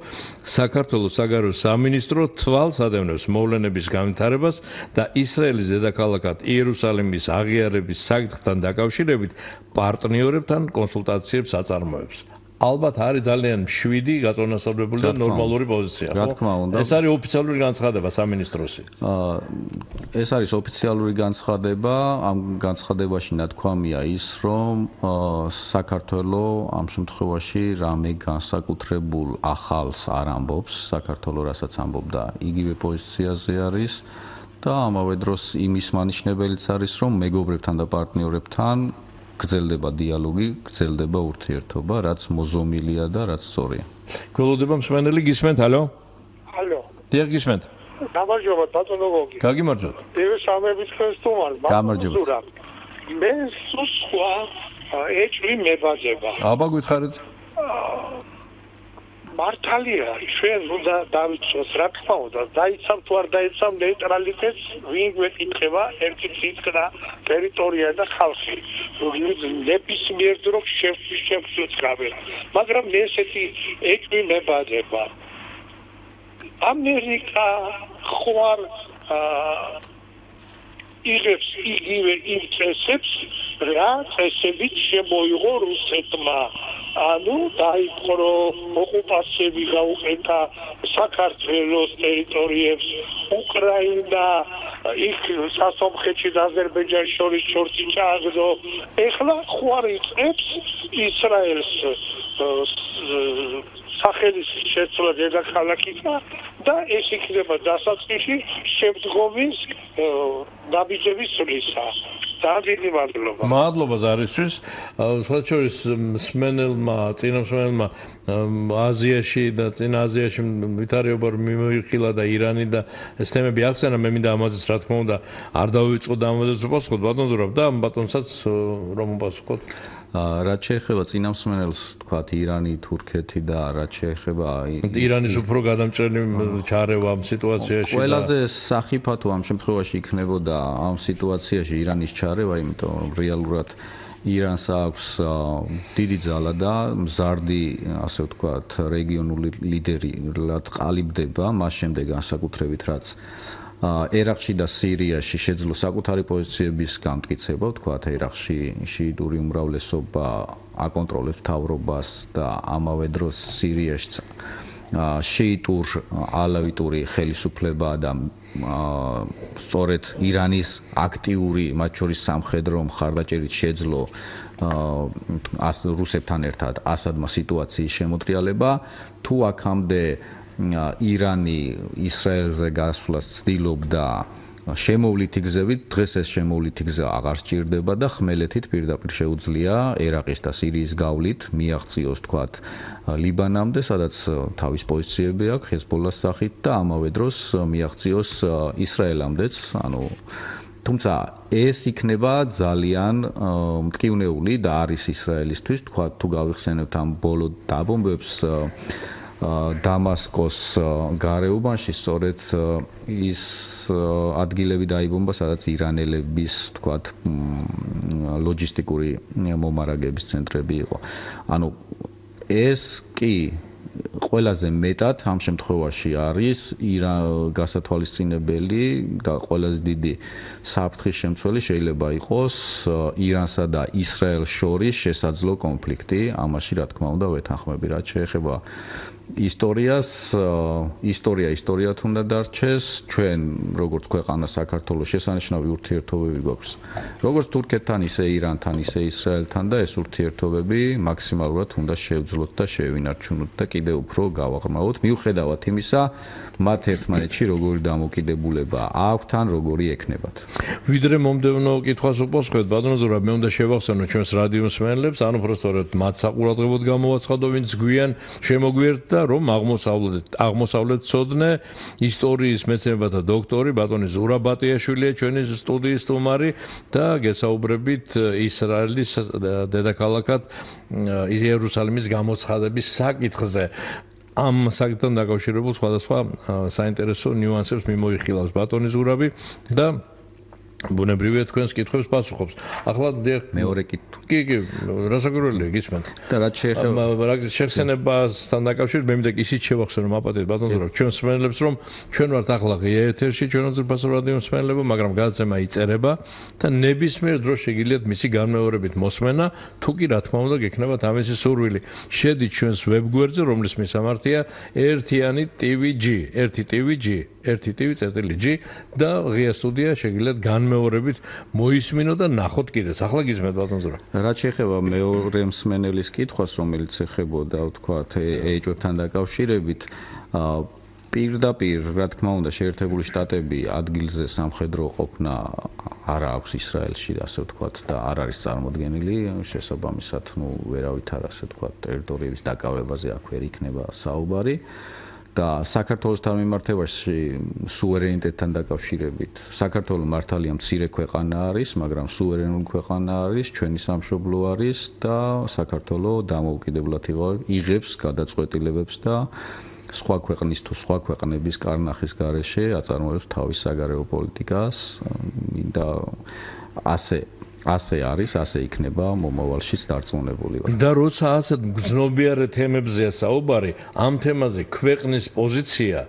საქართველოს საგარეო სამინისტრო თვალს ადევნებს მოვლენების განვითარებას და ისრაელის დედაქალაქად იერუსალიმის აღიარების საკითხთან დაკავშირებით პარტნიორებთან კონსულტაციებს აწარმოებს. ალბათ არის ძალიან მშვიდი, გაწონასწორებული და ნორმალური პოზიცია, ხო? რა თქმა უნდა. ეს არის ოფიციალური განცხადება სამინისტროსი. ეს არის ოფიციალური განცხადება, ამ განცხადებაში ნათქვამია ის, რომ საქართველო ამ შემთხვევაში რამე განსაკუთრებულ ახალს არ ამბობს, საქართველო რასაც ამბობდა, იგივე პოზიციაზე არის და ამავე დროს იმის მანიშნებელიც არის, რომ მეგობრებთან და პარტნიორებთან გრძელდება დიალოგი, გრძელდება ურთიერთობა, რაც მოზომილია და რაც სწორია. გველოდება მსმენელი, გისმენთ, ალო? ალო. დიახ, გისმენთ. გამარჯობა, ბატონო გოგი. გაგიმარჯობთ. იერუსალიმის სტუმარი. გამარჯობა. მე სხვა ეჭვი მებაძება. აბა გითხარით. მართალია ჩვენ უნდა დავიწყოს რა თქმა უნდა დაიცავ თუ არ დაიცავ ნეიტრალიტეტს ვინმე ეკითხება ერთი წიწკნა ტერიტორია და ხალხი ნებისმიერ დრო შევსუცრავე მაგრამ ესეთი ეკვიმებადება ამერიკა ხوار იღებს იგივე იმ წესებს რა წესებით შემოიღო რუსეთმა ანუ დაიპყრო ოკუპაციები გაუყეთა საქართველოს ტერიტორიებს უკრაინა იქ სასომხეთში და აზერბაიჯანს შორის ჩორცი ჩააგდო ეხლა ხوار იწყებს ისრაელს სახელის შეცვლა დედაქალაქისა და ეს იქნება დასაწყისი შემდგომის დაბიჯების სვლისა. Დიდი მადლობა. მადლობა ზარისთვის. სხვაჩორის მსმენელმა, წინამსმენელმა აზიაში და წინა აზიაში ვითარება მიმოიხილა და ირანი და ეს თემები ახსენა მე მინდა ამაზეც რა თქმა უნდა არ დავიწყო და ამაზეც უპასუხოთ ბატონ ზურაბ და ბატონსაც რომ უპასუხოთ. რაც შეეხება წინამსმენელს, თქვათ ირანი, თურქეთი და რაც შეეხება ირანის უფრო გადამჭრელი ჩარევა ამ სიტუაციაში და ყველაზე სახიფათო ამ შემთხვევაში იქნებოდა ამ სიტუაციაში ირანის ჩარევა, იმიტომ რომ რეალურად ირანს აქვს დიდი ძალა და მზარდი, ასე ვთქვათ, რეგიონული ლიდერად ყალიბდება, მას შემდეგ განსაკუთრებით რაც ერაყში და სირიაში შეძლო საკუთარი პოზიციების გამტკიცება, ვთქვათ, ერაყში შიიტური უმრავლესობა აკონტროლებს მთავრობას და ამავე დროს სირიაში შიიტურ ალავიტური ხელისუფლება და სწორედ ირანის აქტიური, მათ შორის სამხედრო მხარდაჭერით შეძლო რუსებთან ერთად ასადმა სიტუაციის შემოტრიალება, თუ აქამდე ირანი ისრაელზე გასვლას ცდილობდა შემოვლითი გზებით, დღეს ეს შემოვლითი გზა აღარ სჭირდება და ხმელეთით პირდაპირ შეუძლია ერაყის და სირიის გავლით მიაღწიოს, თქვათ, ლიბანამდე, სადაც თავის პოზიციები აქვს ჰეზბოლას სახით და ამავე დროს მიაღწიოს ისრაელამდეც, ანუ თუმცა ეს იქნება ძალიან მტკივნეული და არის ისრაელისთვის, თქვათ, თუ გავიხსენებთ ამ ბოლო დაბომბვებს დამასკოს გარეუბანში სწორედ ის ადგილები დაიბომბა, სადაც ირანელების, თქვათ, ლოჯისტიკური მომარაგების ცენტრები იყო. ანუ ეს კი ყველაზე მეტად ამ შემთხვევაში არის გასათვალისწინებელი და ყველაზე დიდი საფრთხის შემცველი შეიძლება იყოს ირანსა და ისრაელს შორის შესაძლო კონფლიქტი. ამაში რა თქმა უნდა ვეთანხმები, რაც შეეხება ისტორიას, ისტორიათ უნდა დარჩეს, ჩვენ როგორც ქვეყანა საქართველოს შესანიშნავი ურთიერთობები გვაქვს როგორც თურქეთთან, ისე ირანთან, ისე ისრაელთან და ეს ურთიერთობები მაქსიმალურად უნდა შევძლოთ და შევინარჩუნოთ და კიდევ უფრო გავაღრმავოთ, მიუხედავად იმისა, მათ ერთმანეთში როგორი დამოკიდებულება აქვთ ან როგორი ექნებათ. ვიდრე მომდევნო კითხვას უპასუხეთ, ბატონ ზურაბ, მე უნდა შევახსენო ჩვენს რადიო მსმენელებს, ანუ უბრალოდ მათ საყურადღებოდ გამოვაცხადო, ვინც გვიან შემოგვიერთდა, რომ აღმოსავლეთმცოდნე ისტორიის მეცნიერებათა დოქტორი ბატონი ზურაბ ბატიაშვილია ჩვენი სტუდიის სტუმარი და გესაუბრებით ისრაელის დედაქალაქად იერუსალიმის გამოცხადების საკითხზე. ამ საკითხთან დაკავშირებულ სხვადასხვა საინტერესო ნიუანსებს მიმოიხილავს ბატონი ზურაბი და ბუნებრივია თქვენს კითხვებს პასუხობს. ახლა მეორე კითხვა. კი, რასაკვირველია, გისმენთ. და რაც შეეხება შეხსენებასთან დაკავშირებით, მე მინდა ისიც შევახსენო მაპატეთ ბატონ ზურაბ, ჩვენს მსმენელებს, რომ ჩვენ ვართ ახლა ღია ეთერში, ჩვენ უძრფასო რადიო მსმენელებო, მაგრამ გადაცემა იწერება და ნებისმიერ დროს შეგიძლიათ მისი განმეორებით მოსმენა, თუ კი რა თქმა უნდა გექნებათ ამისი სურვილი. შედით ჩვენს ვებგვერდზე, რომლის მისამართია ერთიანი TVG, ერთი TVG, ერთი TV.G და ღია სტუდია შეგიძლიათ განმეორებით მოისმინო და ნახოთ კიდეც. ახლა გისმენთ ბატონ ზურაბ. რაც შეეხება მეორე მსმენელის კითხვას, რომელიც ეხებოდა, ვთქვათ, ეჭვებთან დაკავშირებით, პირდაპირ, რა თქმა უნდა, შეერთებული შტატები ადგილზე სამხედრო ყოფნა არ აქვს ისრაელში, ასე ვთქვათ, და არ არის წარმოდგენილი, შესაბამისად, ვერავით არ, ასე ვთქვათ, ტერიტორიების დაკავებაზე აქ ვერ იქნება საუბარი. და საქართველოსთან მიმართებაში სუვერენიტეტთან დაკავშირებით საქართველო მართალია მცირე ქვეყანა არის, მაგრამ სუვერენული ქვეყანა არის, ჩვენი სამშობლო არის და საქართველო დამოუკიდებლად იღებს გადაწყვეტილებებს და სხვა ქვეყნის თუ სხვა ქვეყნების კარნახის გარეშე აწარმოებს თავის საგარეო პოლიტიკას და ასე არის, ასე იქნება მომავალშიც დარწმუნებული ვარ. და როცა ასეთ გრძნობიარე თემებზეა საუბარი, ამ თემაზე ქვეყნის პოზიცია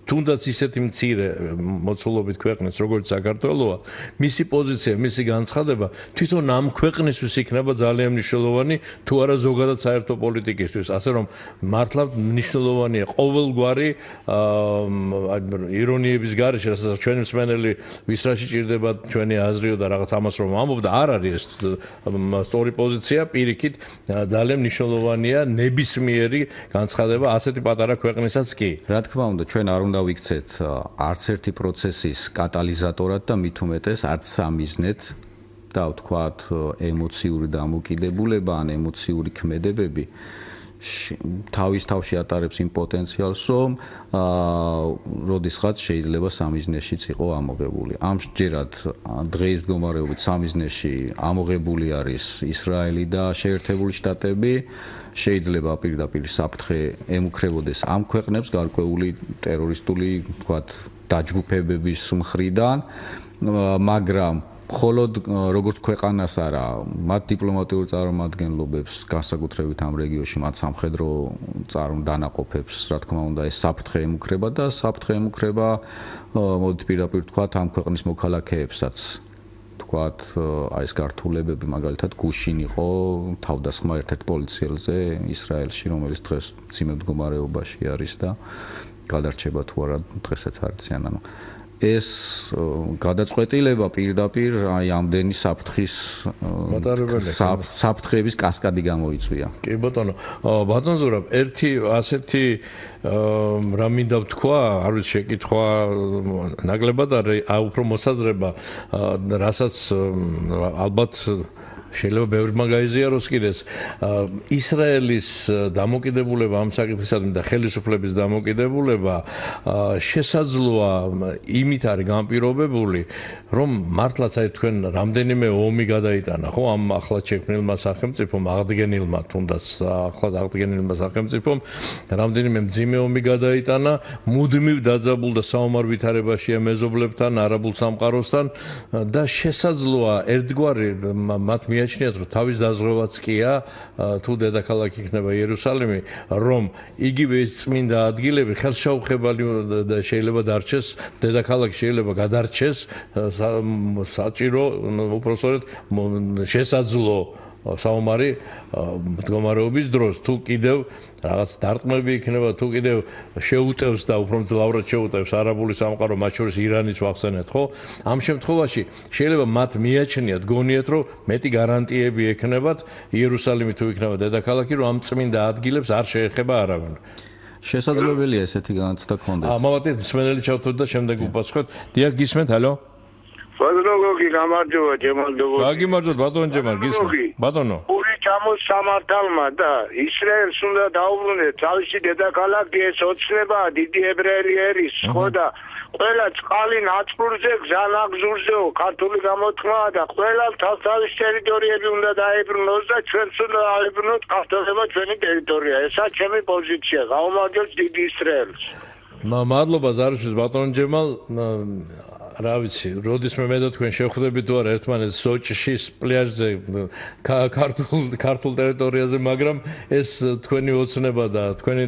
თუნდაც ისეთი მცირე მოცულობით ქვეყნის როგორც საქართველოა, მისი პოზიცია, მისი განცხადება თვითონ ამ ქვეყნისთვის იქნება ძალიან მნიშვნელოვანი, თუ არა ზოგადად საერთო პოლიტიკისთვის. ასე რომ მართლა მნიშვნელოვანია ყოველგვარი ირონიების გარეშე, რასაც ჩვენი მსმენელი ვისრაში ჭირდება ჩვენი აზრიო და რაღაც ამას რომ ამბობდა, არ არის ეს სწორი პოზიცია, პირიქით ძალიან მნიშვნელოვანია ნებისმიერი განცხადება ასეთი პატარა ქვეყნისაც კი. რა თქმა უნდა, ჩვენ არ უნდა ვიქცეთ არც ერთი პროცესის კატალიზატორად და მით უმეტეს არც სამიზნედ და ვთქვათ ემოციური დამოკიდებულება ან ემოციური ქმედებები თავის თავში ატარებს იმ პოტენციალს, რომ როდესღაც შეიძლება სამიზნეშიც იყო ამოღებული. ამჯერად დღეის მდგომარეობით სამიზნეში ამოღებული არის ისრაელი და შეერთებული შტატები. შეიძლება პირდაპირ საფრთხე ემუქრებოდეს ამ ქვეყნებს გარკვეული ტერორისტული, ვთქვათ, დაჯგუფებების მხრიდან, მაგრამ მხოლოდ როგორც ქვეყანას არა, მათ დიპლომატიურ წარმომადგენლობებს, განსაკუთრებით ამ რეგიონში, მათ სამხედრო დანაყოფებს, რა თქმა უნდა, ეს საფრთხე ემუქრება და საფრთხე ემუქრება, მოდით პირდაპირ ვთქვათ, ამ ქვეყნის მოქალაქეებსაც. ვთქვათ, აი ეს გართულებები მაგალითად გუშინ იყო თავდასხმა ერთ-ერთ პოლიციელზე ისრაელში, რომელიც დღეს მძიმე მდგომარეობაში არის და გადარჩება თუ არა დღესაც არ იციან. ანუ ეს გადაწყვეტილება პირდაპირ აი ამდენი საფრთხეების კასკადი გამოიწვია. კი ბატონო, ბატონ ზურაბ, ერთი ასეთი რა მინდა ვთქვა, არ ვიცი შეკითხვა ნაკლებად არის, უფრო მოსაზრება, რასაც ალბათ შეიძლება ბევრმა გაიზიაროს კიდეს. ისრაელის დამოკიდებულება ამ საკითხისადმი და ხელისუფლების დამოკიდებულება შესაძლოა იმით არის განპირობებული, რომ მართლაც აი თქვენ რამდენიმე ომი გადაიტანა, ხო, ამ ახლად შექმნილმა სახელმწიფომ, აღდგენილმა თუნდაც ახლად აღდგენილმა სახელმწიფომ, რამდენიმე მძიმე ომი გადაიტანა, მუდმივ დაძაბულ და საომარ ვითარებაშია მეზობლებთან, არაბულ სამყაროსთან და შესაძლოა ერთგვარი მათ მიაჩნიათ, რომ თავის დაზღვევაც კია, თუ დედაქალაქი იქნება იერუსალიმი, რომ იგივე ეს წმინდა ადგილები ხელშეუხებელი შეიძლება დარჩეს, დედაქალაქი შეიძლება გადარჩეს საჭირო, უпростоრად შესაძლო საომარი მდგომარეობის დროს, თუ კიდევ რაღაც დარტყმები იქნება, თუ კიდევ შეუტევს და უფრო მძლავრად შეუტევს არაბული სამყარო, მათ შორის ირანის ვახსენეთ, ხო? ამ შემთხვევაში შეიძლება მათ მიაჩნიათ, გონიათ, რომ მეტი გარანტიები ექნებათ იერუსალიმი თუ იქნება დედაქალაქი, რომ ამ წმინდა ადგილებს არ შეეხება არავინ. შესაძლებელია ესეთი განცდა ქონდეს. მოვატეთ მსმენელი ჩავთოთ და შემდეგ უპასუხოთ. დიახ, გისმენთ, ჰალო? ბატონო, გამარჯობა, ჯემალდოვო. გაგიმარჯვოთ, ბატონო ჯემალ, გისმენთ. ბატონო. პური ჩამოს სამართალმა და ისრაელს უნდა დაუბრუნდეს თავისი დედაქალაქი, ეს ოცნება დიდი ებრაელი ერის, ხო და ყველა წყალი ნაცვლურზე, გზანაგზურზეო, ქართული გამოთქმაა და ყველა თავის ტერიტორიები უნდა დაებრუნოს და ჩვენც უნდა აებრუნოთ ქართულმა ჩვენი ტერიტორია. ესაა ჩემი პოზიცია. გაუმარჯოს დიდი ისრაელს. მადლობა ზარიშვილს, ბატონო ჯემალ. რა ვიცი, როდისმე მე და თქვენ შევხვდებით თუ არა ერთმანეთს სოჭში, პლაჟზე, ქართულ ტერიტორიაზე, მაგრამ ეს თქვენი ოცნება და თქვენი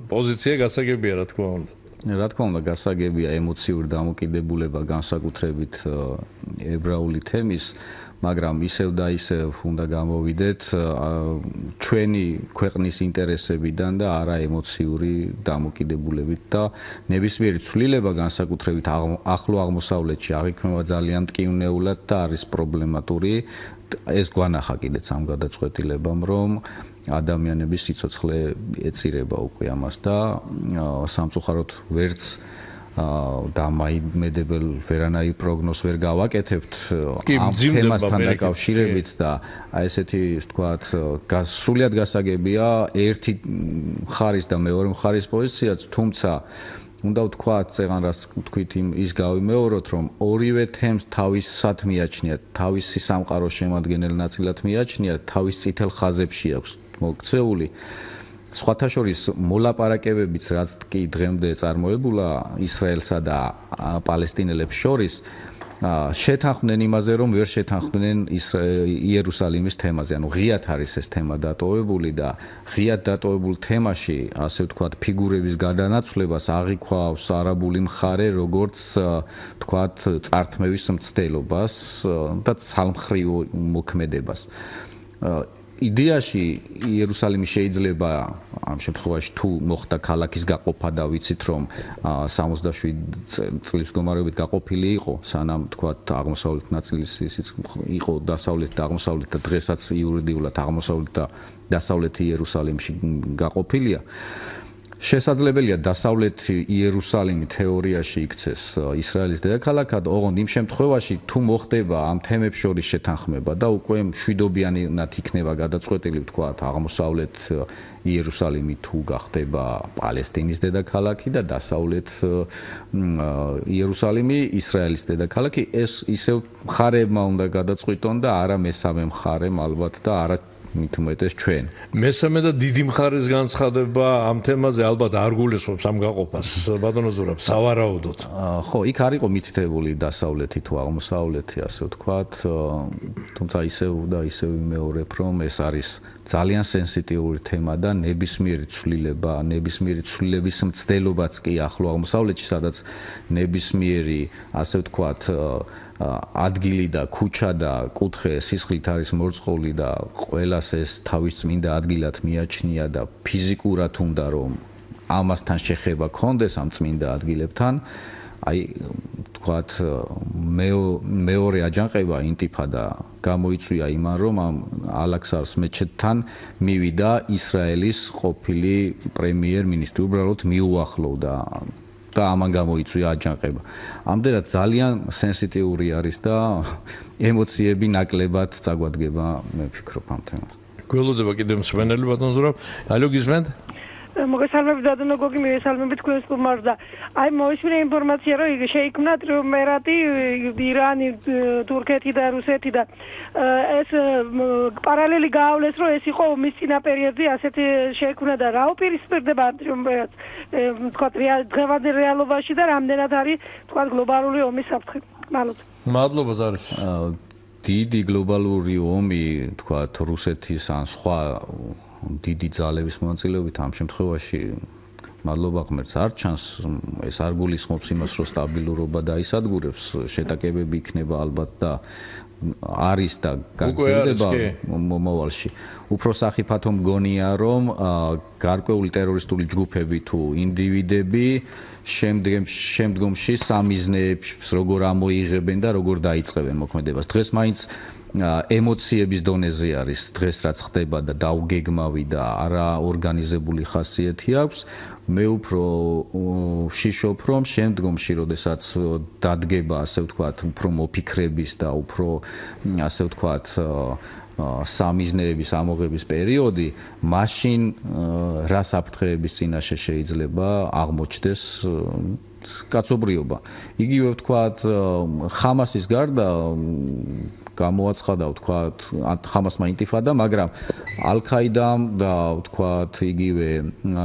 პოზიცია გასაგებია, რა თქმა უნდა. რა თქმა უნდა, გასაგებია ემოციური დამოკიდებულება განსაკუთრებით ებრაული თემის, მაგრამ ისევ და ისევ უნდა გამოვიდეთ ჩვენი ქვეყნის ინტერესებიდან და არა ემოციური დამოკიდებულებით და ნებისმიერი ცვლილება განსაკუთრებით ახლო აღმოსავლეთში აღიქმება ძალიან მტკივნეულად და არის პრობლემატური. ეს გვანახა კიდეც ამ გადაწყვეტილებამ, რომ ადამიანების სიცოცხლე ეწირება უკვე ამას და სამწუხაროდ ვერც და მაიმედებელ ვერანაირ პროგნოზს ვერ გავაკეთებთ ამ თემასთან დაკავშირებით და აი ესეთი ვთქვათ სრულად გასაგებია ერთი მხარის და მეორე მხარის პოზიციაც, თუმცა უნდა ვთქვათ, წეგან რაც თქვით ის გავიმეოროთ, რომ ორივე თემს თავისად მიაჩნიათ, თავისი სამყაროს შემადგენელ ნაწილად მიაჩნიათ, თავის წითელ ხაზებში აქვს მოქცეული. სხვათა შორის მოლაპარაკებებიც რაც კი დღემდე წარმოებულა ისრაელსა და პალესტინელებს შორის შეთანხმდნენ იმაზე, რომ ვერ შეთანხმდნენ იერუსალიმის თემაზე. ანუ ღიად არის ეს თემა დატოვებული და ღიად დატოვებულ თემაში, ასე ვთქვათ, ფიგურების გადანაცვლებას აღიქვავს არაბული მხარე, როგორც ვთქვათ, წართმევის მცდელობას და ცალმხრივ მოქმედებას. იდეაში იერუსალიმი შეიძლება ამ შემთხვევაში თუ მოხდა ქალაქის გაყოფა და ვიცით რომ 67 წლის მდგომარეობით გაყოფილი იყო სანამ თქვათ აღმოსავლეთ ნაწილის ისიც იყო დასავლეთ და აღმოსავლეთ და დღესაც იურიდიულად აღმოსავლეთ და დასავლეთი იერუსალიმში გაყოფილია შესაძლებელია დასავლეთი იერუსალიმი თეორიაში იქცეს ისრაელის დედაქალაქად, ოღონდ იმ შემთხვევაში თუ მოხდება ამ თემებს შორის შეთანხმება და უკვე მშვიდობიანად იქნება გადაწყვეტილი ვთქვათ აღმოსავლეთ იერუსალიმი თუ გახდება პალესტინის დედაქალაქი და დასავლეთ იერუსალიმი ისრაელის დედაქალაქი, ეს ისევ მხარეებმა უნდა გადაწყვიტონ და არა მესამე მხარემ ალბათ და არა მით უმეტეს ჩვენ. მესამე და დიდი მხარის განცხადება ამ თემაზე ალბათ არ გულისხმობს ამ გაყოფას, ბატონო ზურაბ, სავარაუდოდ. ხო, იქ არ იყო მითითებული დასავლეთი თუ აღმოსავლეთი, ასე ვთქვათ, თუმცა ისევ და ისევ ვიმეორებ, რომ ეს არის ძალიან სენსიტიური თემა და ნებისმიერი ცვლილება, ნებისმიერი ცვლილების მცდელობაც კი ახლო აღმოსავლეთში, სადაც ნებისმიერი, ასე ვთქვათ, ადგილი და ქუჩა და კუთხე სისხლით არის მორწყული და ყველას ეს თავის წმინდა ადგილად მიაჩნია და ფიზიკურად უნდა რომ ამასთან შეხება ქონდეს ამ წმინდა ადგილებთან, აი ვთქვათ მეორე აჯანყება ინტიფადა გამოიწვია იმან რომ ამ ალაქსარს მეჩეთთან მივიდა ისრაელის ყოფილი პრემიერ-მინისტრი, უბრალოდ მიუახლოვდა და ამან გამოიწვია აჯანყება. ამდენად ძალიან სენსიტიური არის და ემოციები ნაკლებად წაგვადგება, მე ვფიქრობ ამ თემაზე. გველოდება კიდევ მსმენელი ბატონ ზურაბ, ალო გისმენთ? მოგესალმებით დადო გოგი, მოგესალმებით თქვენ სტუმარს და აი მოვისმინე ინფორმაცია რომ შეიქმნა ტრიუმვირატი ირანი, თურქეთი და რუსეთი და ეს პარალელი გაავლეს რომ ეს იყო ომის წინა პერიოდში ასეთი შეიქმნა და რა უპირისპირდება ტრიუმვირატს თქვა დღევანდელ რეალობაში და რამდენად არის თქვა გლობალური ომის საფრთხე. მადლობა ზარის. დიდი გლობალური ომი თქვა რუსეთის ან სხვა დიდი ძალების მონაწილეობით ამ შემთხვევაში მადლობა ღმერთს არ ჩანს, ეს არ გულისხმობს იმას, რომ სტაბილურობა დაისადგურებს, შეტაკებები იქნება ალბათ და არის და გაგრძელდება მომავალში. უფრო სახიფათო მგონია, რომ გარკვეული ტერორისტული ჯგუფები თუ ინდივიდები შემდგომში სამიზნეებს როგორ ამოიღებენ და როგორ დაიწყებენ მოქმედებას. დღეს მაინც ემოციების დონეზე არის დღეს რაც ხდება და დაუგეგმავი და არაორგანიზებული ხასიათი აქვს. მე უფრო ვშიშობ, რომ შემდგომში, როდესაც დადგება, ასე ვთქვათ, უფრო მოფიქრების და უფრო, ასე ვთქვათ, სამიზნეების ამოღების პერიოდი, მაშინ რა საფრთხეების წინაშე შეიძლება აღმოჩნდეს კაცობრიობა. იგივე ვთქვათ, ხამასის გარდა გამოაცხადა ვთქვათ ხამასმა ინტიფადა, მაგრამ ალ-ქაიდამ და ვთქვათ იგივე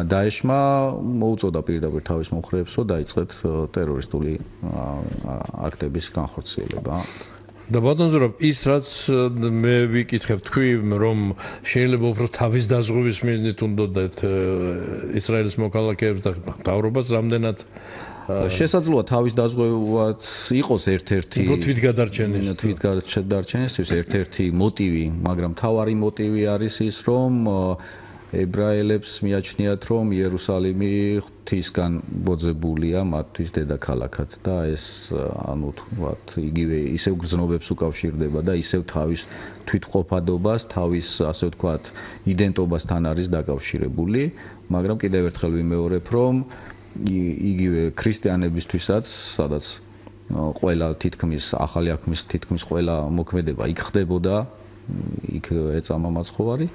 დაეშმა მოუწოდა პირდაპირ თავის მომხრეებს, რომ დაიწყეთ ტერორისტული აქტების განხორციელება. და ბატონ ზურაბ, ის რაც მე ვიკითხებ თქვი, რომ შეიძლება უფრო თავის დაზღვევის მიზნით უნდათ ისრაელის მოქალაქეებს და მთავრობას რამდენად შესაძლოა თავის დაზღვევაც იყოს ერთ-ერთი თვითგადარჩენისთვის ერთ-ერთი მოტივი, მაგრამ მთავარი მოტივი არის ის, რომ ებრაელებს მიაჩნიათ, რომ იერუსალიმი ღვთისგან ბოძებულია მათთვის დედაქალაქად და ეს ანუ თქვათ იგივე ისევ გრძნობებს უკავშირდება და ისევ თავის თვითმყოფადობას, თავის ასე ვთქვათ იდენტობასთან არის დაკავშირებული, მაგრამ კიდევ ერთხელ ვიმეორებ, რომ იგივე ქრისტიანებისთვისაც, სადაც ყველა თითქმის ახალი აღქმის თითქმის ყველა მოქმედება იქ ხდებოდა, იქ ეწამა მაცხოვარი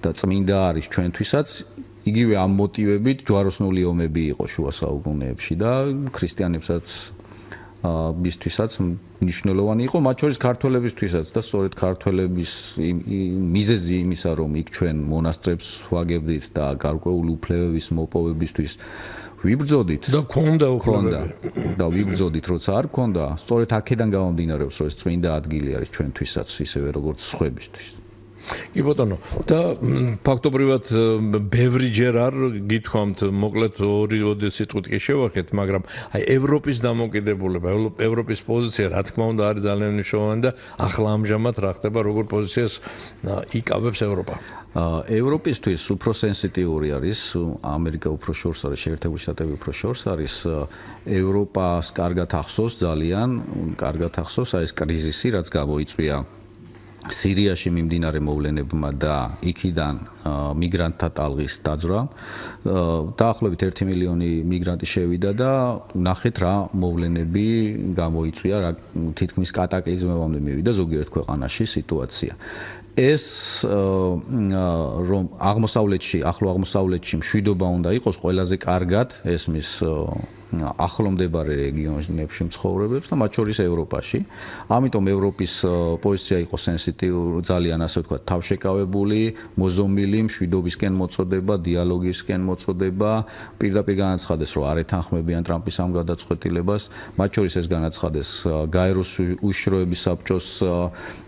და წმინდა არის ჩვენთვისაც, იგივე ამ მოტივებით ჯვაროსნული ომები იყო შუა საუკუნეებში და ქრისტიანებსაც ბისთვისაც მნიშვნელოვანი იყო, მათ შორის ქართველებისთვისაც და სწორედ ქართველების მიზეზი იმისა, რომ იქ ჩვენ მონასტრებს ვაგებდით და გარკვეული უფლებების მოპოვებისთვის ვიბრძოდით და ქონდა უფლებები და ვიბრძოდით, როცა არ ქონდა, სწორედ აქედან გამომდინარეობს, რომ ეს წმინდა ადგილი არის ჩვენთვისაც ისევე როგორც სხვებისთვის. კი ბატონო, და ფაქტობრივად ბევრიჯერ არ გითხოვთ, მოკლედ ორი სიტყვით კი შევახეთ, მაგრამ აი ევროპის დამოკიდებულება, ევროპის პოზიცია, რა თქმა უნდა, არის ძალიან მნიშვნელოვანი და ახლა ამჟამად რა ხდება, როგორ პოზიციას იკავებს ევროპა. ევროპისთვის უფრო სენსიტიური არის, ამერიკა უფრო შორს არის, შეერთებული შტატები უფრო შორს არის, ევროპას კარგად ახსოვს, ძალიან კარგად ახსოვს აი ეს კრიზისი, რაც გამოიწვია სირიაში მიმდინარე მოვლენებმა და იქიდან მიგრანტთა ტალღის დაძვრამ, დაახლოებით 1 მილიონი მიგრანტი შევიდა და ნახეთ რა მოვლენები გამოიწვია, რა თითქმის კატაკლიზმებამდე მივიდა ზოგიერთ ქვეყანაში სიტუაცია. ეს რომ აღმოსავლეთში, ახლო აღმოსავლეთში მშვიდობა უნდა იყოს ყველაზე კარგად ესმის ახლო მდებარე რეგიონებში მცხოვრებებს და მათ შორის ევროპაში. ამიტომ ევროპის პოზიცია იყო სენსიტიური, ძალიან ასე ვთქვათ, თავშეკავებული, მოზომილი, მშვიდობისკენ მოწოდება, დიალოგისკენ მოწოდება, პირდაპირ განაცხადეს, რომ არ ეთანხმებიან ტრამპის ამ გადაწყვეტილებას, მათ შორის ეს განაცხადეს გაეროს უშიშროების საბჭოს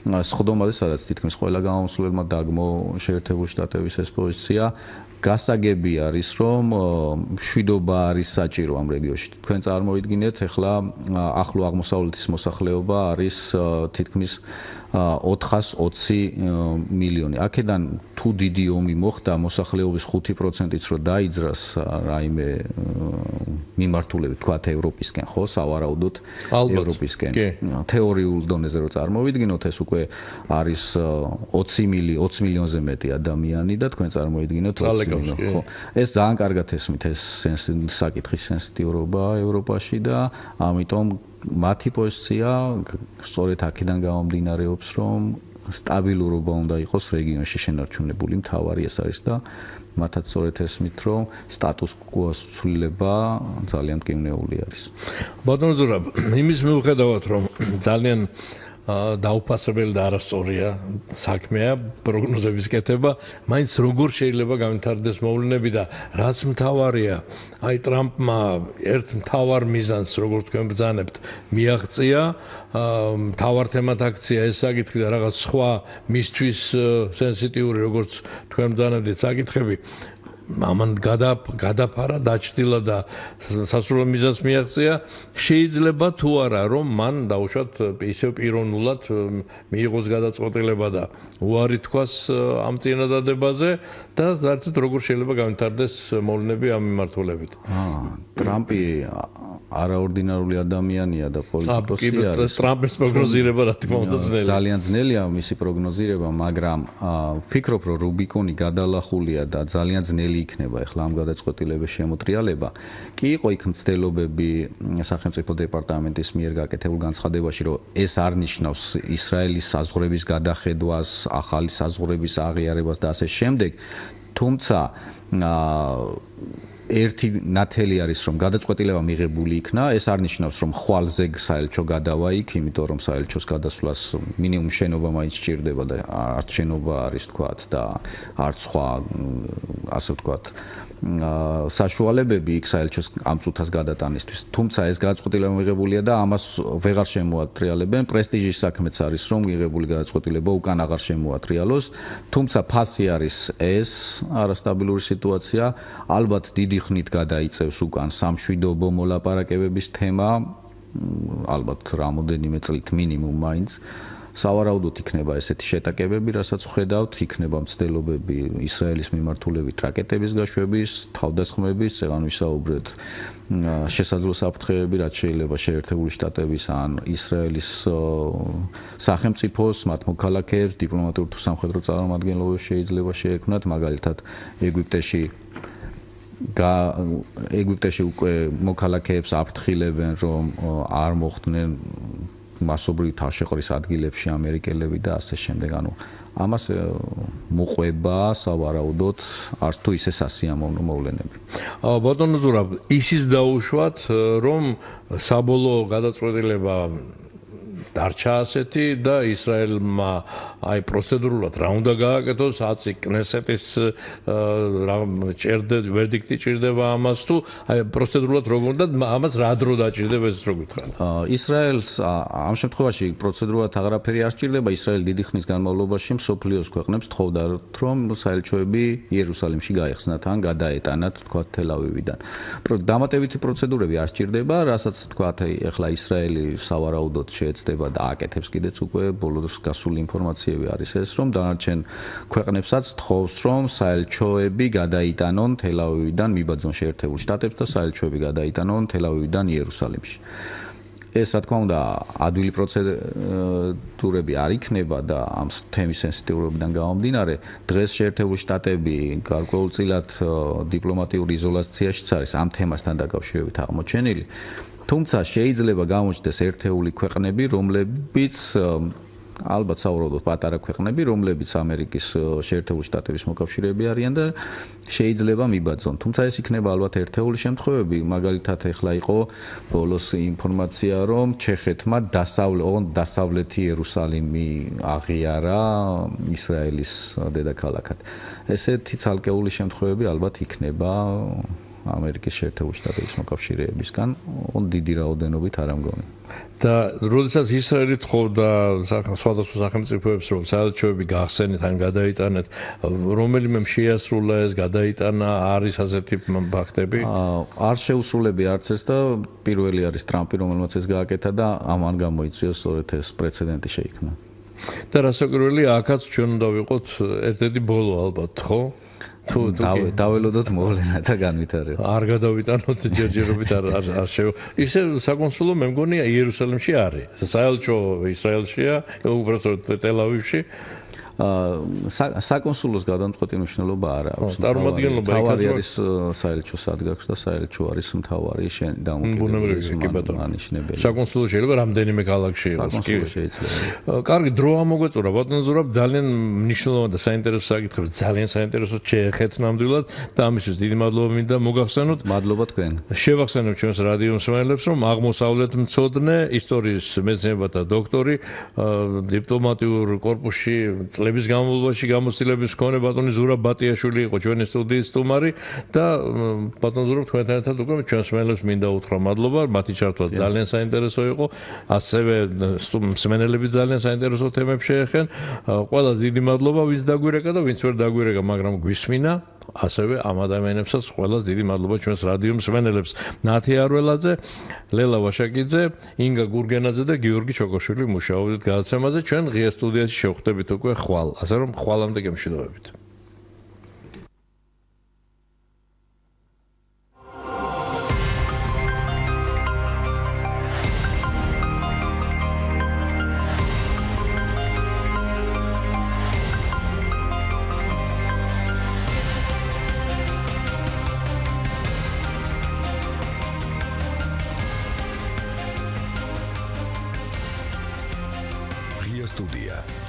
სხდომაზე, სადაც თითქმის ყველა გამომსვლელმა დაგმო შეერთებული შტატების ეს პოზიცია. გასაგები არის, რომ მშვიდობა არის საჭირო ამ რეგიონში. თქვენ წარმოიდგინეთ, ახლა ახლო აღმოსავლეთის მოსახლეობა არის თითქმის 420 მილიონი. აქედან თუ დიდი ომი მოხდა, მოსახლეობის 5%-იც რო დაიძრას რაიმე მიმართულებით, თქვათ ევროპისკენ, ხო, სავარაუდოდ ევროპისკენ. თეორიულ დონეზე რო წარმოვიდგინოთ, ეს უკვე არის 20 მილიონზე მეტი ადამიანი და თქვენ წარმოიდგინოთ 20 მილიონი, ხო. ეს ძალიან კარგად ესმით ეს საკითხის სენსიტიურობა ევროპაში და ამიტომ მათი პოზიცია სწორედ აქედან გამომდინარეობს, რომ სტაბილურობა უნდა იყოს რეგიონში შენარჩუნებული, მთავარი ეს არის და მათაც სწორედ ესმით, რომ სტატუს კუოს ცვლილება ძალიან მტკივნეული არის. ბატონო ზურაბ, იმის მიუხედავად, რომ ძალიან დაუფასებელი და არასწორია საქმეა პროგნოზების კეთება, მაინც როგორ შეიძლება განვითარდეს მოვლენები და რაც მთავარია, აი ტრამპმა ერთ მთავარ მიზანს, როგორც თქვენ ბრძანებთ, მიაღწია, მთავარ თემად აქცია ეს საკითხი და რაღაც სხვა მისთვის სენსიტიური, როგორც თქვენ ბრძანებთ საკითხები, ამან გადაფარა, დაჩრდილა და სასურველ მიზანს მიაღწია, შეიძლება თუ არა, რომ მან დაუშვათ ისევ პიროვნულად მიიღოს გადაწყვეტილება და უარი თქვას ამ წინადადებაზე და საერთოდ როგორ შეიძლება განვითარდეს მოვლენები ამ მიმართულებით. ტრამპი არაორდინარული ადამიანია და პოლიტიკოსია. ტრამპის პროგნოზირება რა თქმა უნდა ძნელია. ძალიან ძნელია მისი პროგნოზირება, მაგრამ ვფიქრობ, რომ რუბიკონი გადალახულია და ძალიან ძნელი იქნება ახლა ამ გადაწყვეტილების შემოტრიალება. კი იყო იქ მცდელობები სახელმწიფო დეპარტამენტის მიერ გაკეთებულ განცხადებაში, რომ ეს არ ნიშნავს ისრაელის საზღვრების გადახედვას, ახალი საზღვრების აღიარებას და ასე შემდეგ. თუმცა ერთი ნათელი არის, რომ გადაწყვეტილება მიღებული იქნა, ეს არ ნიშნავს, რომ ხვალზე საელჩო გადავა იქ, იმიტომ რომ საელჩოს გადასვლას მინიმუმ შენობა მაინც სჭირდება და არც შენობა არის თქვათ და არც სხვა ასე ვთქვათ საშუალებები იქ საელჩოს ამ წუთას გადატანისთვის. თუმცა ეს გადაწყვეტილება მიღებულია და ამას ვეღარ შემოატრიალებენ. პრესტიჟის საქმეც არის, რომ მიღებული გადაწყვეტილება უკან აღარ შემოატრიალოს. თუმცა ფასი არის ეს არასტაბილური სიტუაცია. ალბათ დიდი ხნით გადაიწევს უკან სამშვიდობო მოლაპარაკებების თემა. ალბათ რამოდენიმე წლით მინიმუმ მაინც. სავარაუდოდ იქნება ესეთი შეტაკებები, რასაც ვხედავთ, იქნება მცდელობები ისრაელის მიმართულებით რაკეტების გაშვების, თავდასხმების, წეგან ვისაუბრეთ შესაძლო საფრთხეები, რაც შეიძლება შეერთებული შტატების ან ისრაელის სახელმწიფოს, მათ მოქალაქეებს, დიპლომატიურ თუ სამხედრო წარმომადგენლობებს შეიძლება შეექმნათ, მაგალითად ეგვიპტეში ეგვიპტეში უკვე მოქალაქეებს აფრთხილებენ, რომ არ მოხვდნენ მასობრივ თავშეყრის ადგილებში ამერიკელები და ასე შემდეგ. ანუ ამას მოყვება სავარაუდოდ არც თუ ისე სასიამოვნო მოვლენები. ბატონო ზურაბ, ისიც დაუშვათ, რომ საბოლოო გადაწყვეტილება დარჩა ასეთი და ისრაელმა აი პროცედურულად რა უნდა გააკეთოს, აცი კნესეტის ვერდიქტი ჭირდება ამას თუ აი პროცედურულად როგორ უნდა ამას რა დრო დაჭირდება ეს რო გითხრათ. ისრაელს ამ შემთხვევაში პროცედურულად აღარაფერი არ სჭირდება. ისრაელი დიდი ხნის განმავლობაში მსოფლიოს ქვეყნებს თხოვდა, რომ საელჩოები იერუსალიმში გაიხსნათ ან გადაეტანათ, თქვა თელ-ავივიდან. დამატებითი პროცედურები არ სჭირდება, რასაც თქვა ეხლა ისრაელი სავარაუდოდ შეეცდება და აკეთებს კიდეც უკვე ბოლოს გასული ინფორმაციები არის ეს, რომ დანარჩენ ქვეყნებსაც თხოვს, რომ საელჩოები გადაიტანონ თელ-ავივიდან მიბაძონ შეერთებულ შტატებს და საელჩოები გადაიტანონ თელ-ავივიდან იერუსალიმში. ეს რა თქმა უნდა ადვილი პროცედურები არ იქნება და ამ თემის სენსიტიურობიდან გამომდინარე, დღეს შეერთებული შტატები გარკვეულწილად დიპლომატიურ იზოლაციაშიც არის ამ თემასთან დაკავშირებით აღმოჩენილი. თუმცა შეიძლება გამოჩნდეს ერთეული ქვეყნები, რომლებიც ალბათ სავარაუდოდ პატარა ქვეყნები, რომლებიც ამერიკის შეერთებული შტატების მოკავშირეები არიან და შეიძლება მიბაძონ. თუმცა ეს იქნება ალბათ ერთეული შემთხვევები, მაგალითად ეხლა იყო ბოლოს ინფორმაცია, რომ ჩეხეთმა დასავლეთი იერუსალიმი აღიარა ისრაელის დედაქალაქად. ესეთი ცალკეული შემთხვევები ალბათ იქნება ამერიკის შეერთებული შტატების მოკავშირეებისგან, დიდი რაოდენობით არ ამგონი. და როდესაც ისრაელი თხოვდა სხვადასხვა სახელმწიფოებს, რომ საელჩოები გახსენეთ ან გადაიტანეთ, რომელიმე შეასრულა ეს გადაიტანა, არის ასეთი ფაქტები? არ შეუსრულები არც ეს და პირველი არის ტრამპი, რომელმაც ეს გააკეთა და ამან გამოიწვია სწორედ ეს პრეცედენტი შეიქმნა. და რასაკვირველი, აქაც ჩვენ უნდა ვიყოთ ერთ-ერთი ბოლო ალბათ, ხო? დაველოდოთ მოვლენა და განვითარება. არ გადავიტანოთ ჯერჯერობით არ შევა. ისე საკონსულო მე მგონია იერუსალიმში არის. საელჩო ისრაელშია, უბრალოდ ტელ-ავივში. საკონსულოს გადამწყვეტი მნიშვნელობა არ აქვს. წარმომადგენლობა თავარი არის საელჩო სადგაქვს და საელჩო არის მთავარი დამოუკიდებელი. საკონსულო შეიძლება რამდენიმე ქალაქში იყოს. საკონსულო შეიძლება. კარგი, დრო ამოგვეწურა, ბატონო ზურაბ, ძალიან მნიშვნელოვანი და საინტერესო საკითხები, ძალიან საინტერესო შეეხეთ ნამდვილად და ამისთვის დიდი მადლობა მინდა მოგახსენოთ. მადლობა თქვენ. შევახსენებ ჩვენს რადიო მსმენელებს, რომ აღმოსავლეთმცოდნე, ისტორიის მეცნიერებათა დოქტორი, დიპლომატიურ კორპუსში წლების განმავლობაში გამოცდილების მქონე ბატონი ზურაბ ბატიაშვილი იყო ჩვენი სტუდიის სტუმარი და ბატონ ზურაბ თქვენთან ერთად უკვე ჩვენს მსმენელებს მინდა უთხრა მადლობა, მათი ჩართვა ძალიან საინტერესო იყო, ასევე მსმენელები ძალიან საინტერესო თემებს შეეხენ. ყველას დიდი მადლობა, ვინც დაგვირეკა და ვინც ვერ დაგვირეკა, მაგრამ გვისმინა. ასევე ამ ადამიანებსაც ყველას დიდი მადლობა ჩვენს რადიო მსმენელებს. ნათი არველაძე, ლელა ვაშაკიძე, ინგა გურგენაძე და გიორგი ჩოკოშვილი მუშაობდით გადაცემაზე. ჩვენ ღია სტუდიაში შევხვდებით უკვე ხვალ. ასე რომ ხვალამდე გემშვიდობებით. სტუდია